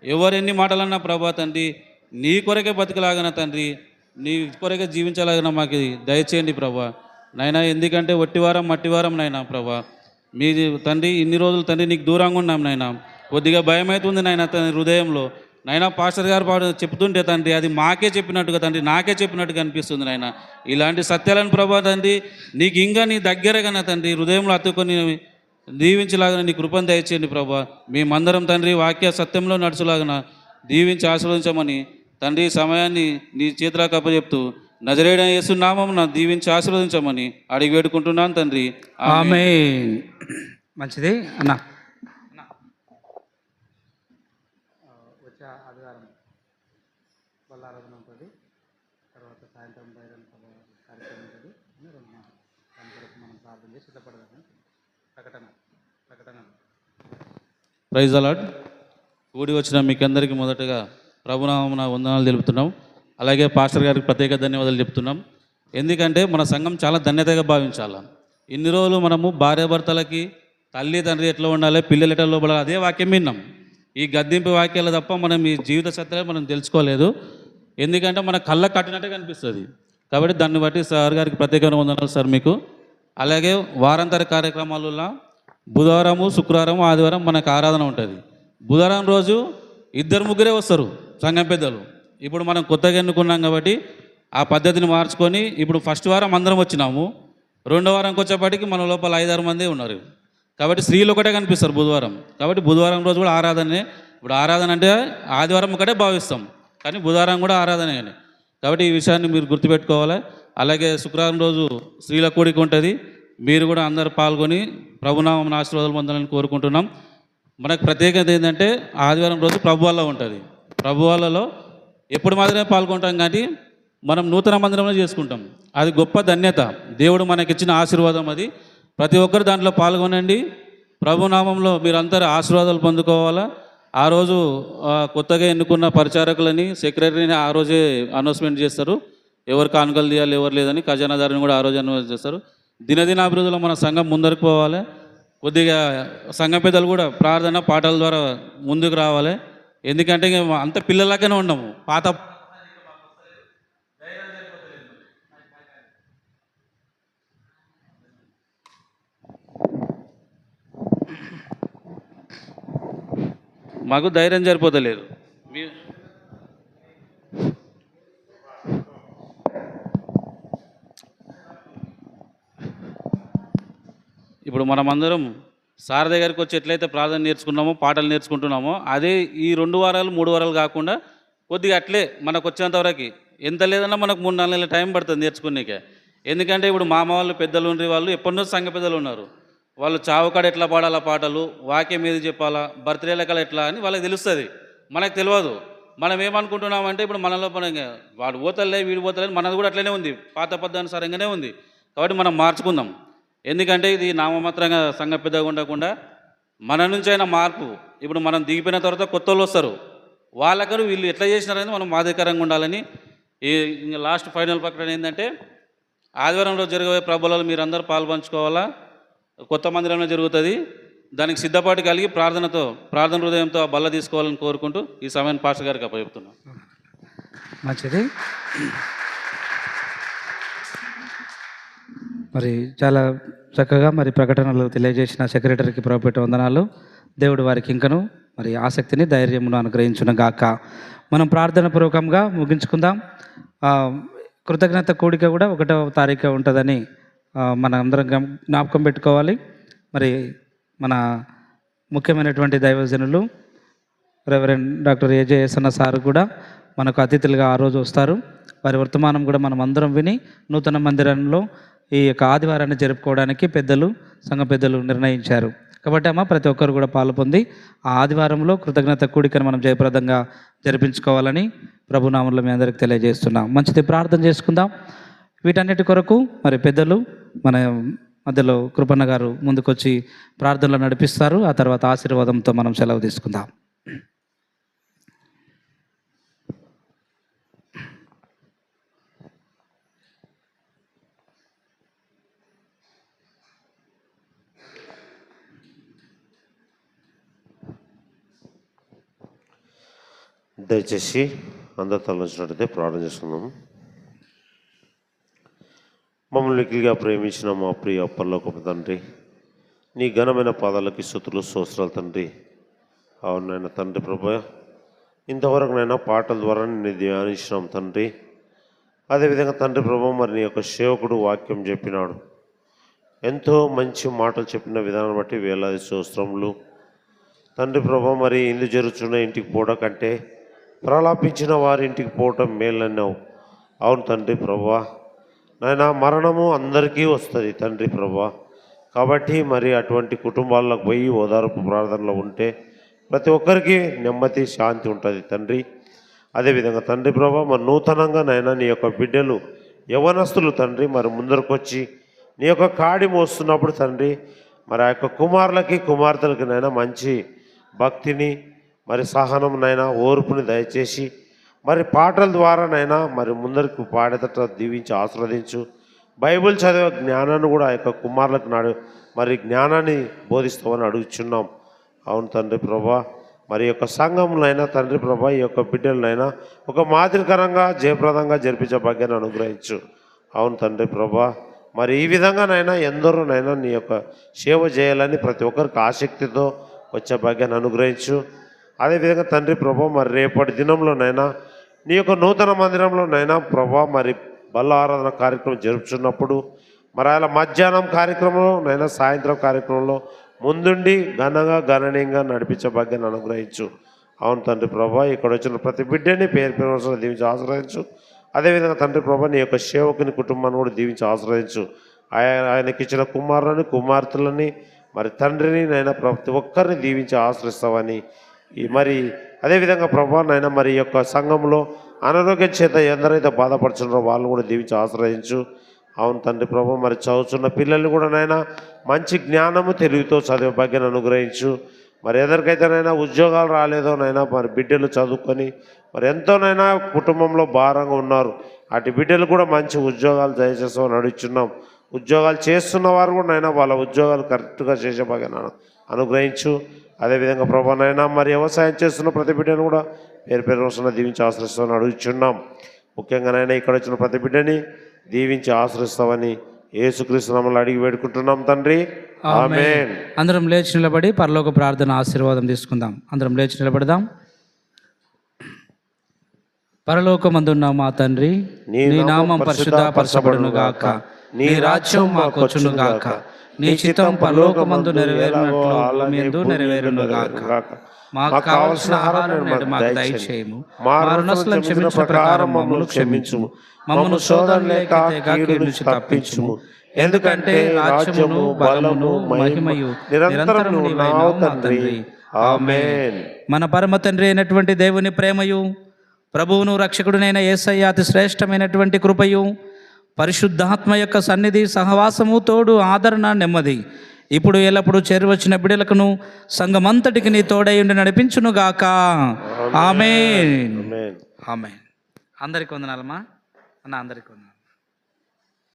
ఎవరెన్ని మాటలన్నా ప్రభా తండ్రి నీ కొరకే బతికలాగన తండ్రి, నీ కొరకే జీవించలాగన మాకు దయచేయండి ప్రభా నాయన. ఎందుకంటే వట్టివారం మట్టివారం నాయన ప్రభా. మీ తండ్రి ఇన్ని రోజులు తండ్రి నీకు దూరంగా ఉన్నాం నాయన. కొద్దిగా భయం అవుతుంది నాయన తండ్రి హృదయంలో నాయన. పాస్టర్ గారు చెప్తుంటే తండ్రి అది మాకే చెప్పినట్టుగా తండ్రి నాకే చెప్పినట్టుగా అనిపిస్తుంది నాయన. ఇలాంటి సత్యాలను ప్రభా తండ్రి నీకు ఇంకా నీ దగ్గరగా తండ్రి హృదయంలో అత్తుకొని దీవించలాగా నీ కృపను దయచేయండి ప్రభా. మేమందరం తండ్రి వాక్య సత్యంలో నడుచులాగా దీవించి ఆశీర్వదించమని తండ్రి సమయాన్ని నీ చేతులకు అప్పచెప్తూ నజరేయుడైన యేసు నామమున దీవించి ఆశీర్వదించమని అడిగి వేడుకుంటున్నాను తండ్రి. ఆమేన్. మంచిది అన్న. వచ్చే ఆదివారం బల్లారాధన ఉంటుంది, తర్వాత సాయంత్రం బహిరంగ సభ కార్యక్రమం ఉంటుంది. దాని కొరకు మనం ప్రార్థన చేసి సిద్ధపడదాము. ప్రకటన ప్రైజ్ ది లార్డ్. కూడి వచ్చిన మీకందరికీ మొదటగా ప్రభునామమున వందనాలు తెలుపుతున్నాం. అలాగే పాస్టర్ గారికి ప్రత్యేక ధన్యవాదాలు చెప్తున్నాం. ఎందుకంటే మన సంఘం చాలా ధన్యతగా భావించాలి. ఇన్ని రోజులు మనము భార్యాభర్తలకి తల్లి తండ్రి ఎట్లా ఉండాలి, పిల్లలు ఎట్లా లోపడాలి అదే వాక్యం విన్నాం. ఈ గద్దింపు వాక్యాలు తప్ప మనం ఈ జీవిత సత్యాలు మనం తెలుసుకోలేదు. ఎందుకంటే మన కళ్ళ కట్టినట్టుగా అనిపిస్తుంది. కాబట్టి దాన్ని బట్టి సార్ గారికి ప్రత్యేకంగా వందనాలు సార్ మీకు. అలాగే వారాంతర కార్యక్రమాలలో బుధవారము, శుక్రవారం, ఆదివారం మనకు ఆరాధన ఉంటుంది. బుధవారం రోజు 2-3 వస్తారు సంఘం పెద్దలు. ఇప్పుడు మనం కొత్తగా ఎన్నుకున్నాం కాబట్టి ఆ పద్ధతిని మార్చుకొని ఇప్పుడు ఫస్ట్ వారం అందరం వచ్చినాము. 2వ వారంకి వచ్చేప్పటికి మన లోపల 5-6 మంది ఉన్నారు. కాబట్టి స్త్రీలు ఒకటే కనిపిస్తారు బుధవారం. కాబట్టి బుధవారం రోజు కూడా ఆరాధనే. ఇప్పుడు ఆరాధన అంటే ఆదివారం ఒకటే భావిస్తాం, కానీ బుధవారం కూడా ఆరాధనే. కాబట్టి ఈ విషయాన్ని మీరు గుర్తుపెట్టుకోవాలి. అలాగే శుక్రవారం రోజు స్త్రీల కూడిక ఉంటుంది. మీరు కూడా అందరూ పాల్గొని ప్రభునామం ఆశీర్వాదాలు పొందాలని కోరుకుంటున్నాం. మనకు ప్రత్యేకత ఏంటంటే ఆదివారం రోజు ప్రభు వల్ల ఉంటుంది. ప్రభు వాళ్ళలో ఎప్పుడు మాత్రమే పాల్గొంటాం కానీ మనం నూతన మందిరంలో చేసుకుంటాం. అది గొప్ప ధన్యత, దేవుడు మనకిచ్చిన ఆశీర్వాదం అది. ప్రతి ఒక్కరు దాంట్లో పాల్గొనండి. ప్రభునామంలో మీరందరూ ఆశీర్వాదాలు పొందుకోవాలా. ఆ రోజు కొత్తగా ఎన్నుకున్న పరిచారకులని సెక్రటరీని ఆ రోజే అనౌన్స్మెంట్ చేస్తారు. ఎవరు కానుకలు తీయాలి ఎవరు లేదని ఖజానాదారుని కూడా ఆ రోజు అనౌన్స్ చేస్తారు. దినదినాభివృద్ధిలో మన సంఘం ముందరకు పోవాలి. కొద్దిగా సంఘ పెద్దలు కూడా ప్రార్థన పాటల ద్వారా ముందుకు రావాలి. ఎందుకంటే అంత పిల్లలాగానే ఉన్నాము. పాత మాకు ధైర్యం సరిపోతలేదు. ఇప్పుడు మనమందరం సార్ దగ్గరికి వచ్చి ఎట్లయితే ప్రార్థన నేర్చుకున్నామో పాటలు నేర్చుకుంటున్నామో అదే ఈ 2 వారాలు 3 వారాలు కాకుండా కొద్దిగా అట్లే మనకు వచ్చేంతవరకు ఎంత లేదన్నా మనకు 3-4 నెలల టైం పడుతుంది నేర్చుకునేకే. ఎందుకంటే ఇప్పుడు మామ వాళ్ళు పెద్దలు ఉండే వాళ్ళు ఎప్పటి నుంచి సంఘ పెద్దలు ఉన్నారు. వాళ్ళు చావుకాడ ఎట్లా పాడాలా పాటలు, వాక్యం ఏది చెప్పాలా, బర్త్డేల కల ఎట్లా అని వాళ్ళకి తెలుస్తుంది, మనకు తెలియదు. మనం ఏమనుకుంటున్నామంటే ఇప్పుడు మనలో వాడు పోతలే వీడు పోతలే, మనది కూడా అట్లనే ఉంది, పాత పద్ధానుసారంగానే ఉంది. కాబట్టి మనం మార్చుకుందాం. ఎందుకంటే ఇది నామమాత్రంగా సంఘ పెద్దగా ఉండకుండా మన నుంచి అయినా మార్పు. ఇప్పుడు మనం దిగిపోయిన తర్వాత కొత్త వాళ్ళు వస్తారు, వాళ్ళకరు వీళ్ళు ఎట్లా చేసినారని మనం మాదిరికరంగా ఉండాలని ఈ లాస్ట్ ఫైనల్ ప్రకటన ఏంటంటే ఆదివారం రోజు జరిగే ప్రభులలో మీరందరూ పాల్పంచుకోవాలా. కొత్త మందిరంలో జరుగుతుంది. దానికి సిద్ధపాటు కలిగి ప్రార్థన హృదయంతో బల్ల తీసుకోవాలని కోరుకుంటూ ఈ సమయాన్ని పాస్టర్ గారికి అప్పచెప్తున్నాం. మంచిది. మరి చాలా చక్కగా మరి ప్రకటనలు తెలియజేసిన సెక్రటరీకి ప్రభుపేట వందనాలు. దేవుడు వారికి ఇంకను మరి ఆసక్తిని ధైర్యమును అనుగ్రహించును గాక. మనం ప్రార్థన పూర్వకంగా ముగించుకుందాం. కృతజ్ఞత కూడిక కూడా 1వ తారీఖు ఉంటుందని మన అందరం జ్ఞాపకం పెట్టుకోవాలి. మరి మన ముఖ్యమైనటువంటి దైవజనులు రెవరెండ్ డాక్టర్ ఏజేఎస్ఎన్న సార్ కూడా మనకు అతిథులుగా ఆ రోజు వస్తారు. వారి వర్తమానం కూడా మనం అందరం విని నూతన మందిరంలో ఈ యొక్క ఆదివారాన్ని జరుపుకోవడానికి సంఘ పెద్దలు నిర్ణయించారు. కాబట్టి ప్రతి ఒక్కరు కూడా పాలు పొంది ఆ ఆదివారంలో కృతజ్ఞత కూడికను మనం జయప్రదంగా జరిపించుకోవాలని ప్రభునామంలో మీ అందరికీ తెలియజేస్తున్నాం. మంచిది, ప్రార్థన చేసుకుందాం. వీటన్నిటి కొరకు మరి పెద్దలు మన మధ్యలో కృపన్న గారు ముందుకొచ్చి ప్రార్థనలు నడిపిస్తారు. ఆ తర్వాత ఆశీర్వాదంతో మనం సెలవు తీసుకుందాం. దయచేసి అందరు తలచినట్టయితే ప్రార్థన చేసుకుందాము. మమ్మల్ని మిక్కిలిగా ప్రేమించిన మా ప్రియ పరలోకపు తండ్రి, నీ ఘనమైన పాదాలకి స్తుతులు స్తోత్రాలు తండ్రి. అవునైనా తండ్రి ప్రభా, ఇంతవరకు నైనా పాటల ద్వారా నేను ధ్యానించినాం తండ్రి. అదేవిధంగా తండ్రి ప్రభా, మరి నీ యొక్క సేవకుడు వాక్యం చెప్పినాడు. ఎంతో మంచి మాటలు చెప్పిన విధానం బట్టి వేలాది స్తోత్రములు తండ్రి ప్రభా. మరి ఇల్లు జరుగుతున్న ఇంటికి పోవడం కంటే ప్రలాపించిన వారి ఇంటికి పోవటం మేలన్నావు. అవును తండ్రి ప్రభా, నాయన మరణము అందరికీ వస్తుంది తండ్రి ప్రభా. కాబట్టి మరి అటువంటి కుటుంబాలకు పోయి ఓదార్పు ప్రార్థనలో ఉంటే ప్రతి ఒక్కరికి నెమ్మది శాంతి ఉంటుంది తండ్రి. అదేవిధంగా తండ్రి ప్రభా, మరి నూతనంగా నాయన నీ యొక్క బిడ్డలు యవనస్తులు తండ్రి మరి ముందరకు వచ్చి నీ యొక్క కాడి మోస్తున్నప్పుడు తండ్రి, మరి ఆ యొక్క కుమారులకి కుమార్తెలకి నైనా మంచి భక్తిని మరి సహనం నైనా ఓర్పుని దయచేసి మరి పాటల ద్వారా నైనా మరి ముందరికి పాడేటట్టు దీవించి ఆస్వాదించు. బైబిల్ చదివే జ్ఞానాన్ని కూడా ఆ యొక్క కుమారులకు మరి జ్ఞానాన్ని బోధిస్తామని అడుగుచున్నాం. అవును తండ్రి ప్రభా, మరి యొక్క సంఘంలో తండ్రి ప్రభా, ఈ యొక్క బిడ్డలనైనా ఒక మాదిరికరంగా జయప్రదంగా జరిపించే భాగ్యాన్ని అనుగ్రహించు. అవును తండ్రి ప్రభా, మరి ఈ విధంగానైనా ఎందరోనైనా నీ యొక్క సేవ చేయాలని ప్రతి ఒక్కరికి ఆసక్తితో వచ్చే భాగ్యాన్ని అనుగ్రహించు. అదేవిధంగా తండ్రి ప్రభా, మరి రేపటి దినంలోనైనా నీ యొక్క నూతన మందిరంలోనైనా ప్రభా, మరి బల్ల ఆరాధన కార్యక్రమం జరుపుతున్నప్పుడు మరి అలా మధ్యాహ్నం కార్యక్రమంలోనైనా సాయంత్రం కార్యక్రమంలో ముందుండి గణనీయంగా నడిపించే భాగ్యాన్ని అనుగ్రహించు. అవును తండ్రి ప్రభా, ఇక్కడ వచ్చిన ప్రతి బిడ్డని పేరు దీవించి ఆశ్రయించు. అదేవిధంగా తండ్రి ప్రభా నీ యొక్క సేవకుని కుటుంబాన్ని కూడా దీవించి ఆశ్రయించు. ఆయనకి ఇచ్చిన కుమారులని కుమార్తెలని మరి తండ్రిని నైనా ప్రతి ఒక్కరిని దీవించి ఆశ్రయిస్తావని మరి అదేవిధంగా ప్రభా నైనా మరి యొక్క సంఘంలో అనారోగ్యం చేత ఎందరైతే బాధపడుతున్నారో వాళ్ళని కూడా దీవించి ఆశ్రయించు. అవును తండ్రి ప్రభా మరి చదువుతున్న పిల్లల్ని కూడా నైనా మంచి జ్ఞానము తెలివితో చదివే భాగ్యాన్ని అనుగ్రహించు. మరి ఎవరికైతేనైనా ఉద్యోగాలు రాలేదో నైనా మరి బిడ్డలు చదువుకొని మరి ఎంతోనైనా కుటుంబంలో భారంగా ఉన్నారు, అటు బిడ్డలు కూడా మంచి ఉద్యోగాలు దయచేస్తామని అడుగుతున్నాం. ఉద్యోగాలు చేస్తున్న వారు కూడా నైనా వాళ్ళ ఉద్యోగాలు కరెక్ట్గా చేసే భాగ్యాన్ని అనుగ్రహించు. అదేవిధంగా ప్రభా నైనా మరి వ్యవసాయం చేస్తున్న ప్రతి బిడ్డను కూడా పేరు పేరు వస్తున్న దీవించి ఆశ్రయిస్తామని అడుగుతున్నాం. ముఖ్యంగా నైనా ఇక్కడ వచ్చిన ప్రతి బిడ్డని దీవించి ఆశ్రయిస్తామని యేసుక్రీస్తు నామములో అడిగి వేడుకుంటున్నాం తండ్రి, ఆమేన్. అందరం లేచి నిలబడి పరలోక ప్రార్థన ఆశీర్వాదం తీసుకుందాం. అందరం లేచి నిలబడదాం. పరలోకమందున్న మా తండ్రి, నీ నామం పరిశుద్ధపరచబడును గాక, నీ రాజ్యం మాకొచ్చును గాక, నీ చిత్తం పరలోకమందు నెరవేరునట్లు భూమి యందు నెరవేరును గాక. మాకు కావలసిన ఆహారం నేడు మాకు దయచేయము, మా రుణస్తులను క్షమించిన ప్రకారం మమ్మల్ని క్షమించుము, మమ్మను శోధనలేక కీడు నుంచి తప్పించుము. ఎందుకంటే రాజ్యమును బలమును మహిమయు నిరంతరం నీవైన మా తండ్రి, ఆమేన్. మన పరమ తండ్రి అయినటువంటి దేవుని ప్రేమయు, ప్రభువును రక్షకుడునైన యేసయ్య అతి శ్రేష్టమైనటువంటి కృపయు, పరిశుద్ధాత్మ యొక్క సన్నిధి సహవాసము తోడు ఆదరణ నెమ్మది ఇప్పుడు ఎల్లప్పుడూ చేరువచ్చిన బిడ్డలకును సంఘమంతటికి నీ తోడయుండి నడిపించును గాక, ఆమేన్. ఆమేన్. అందరికి వందనాలమ్మా అన్న, అందరికి వందనాలు.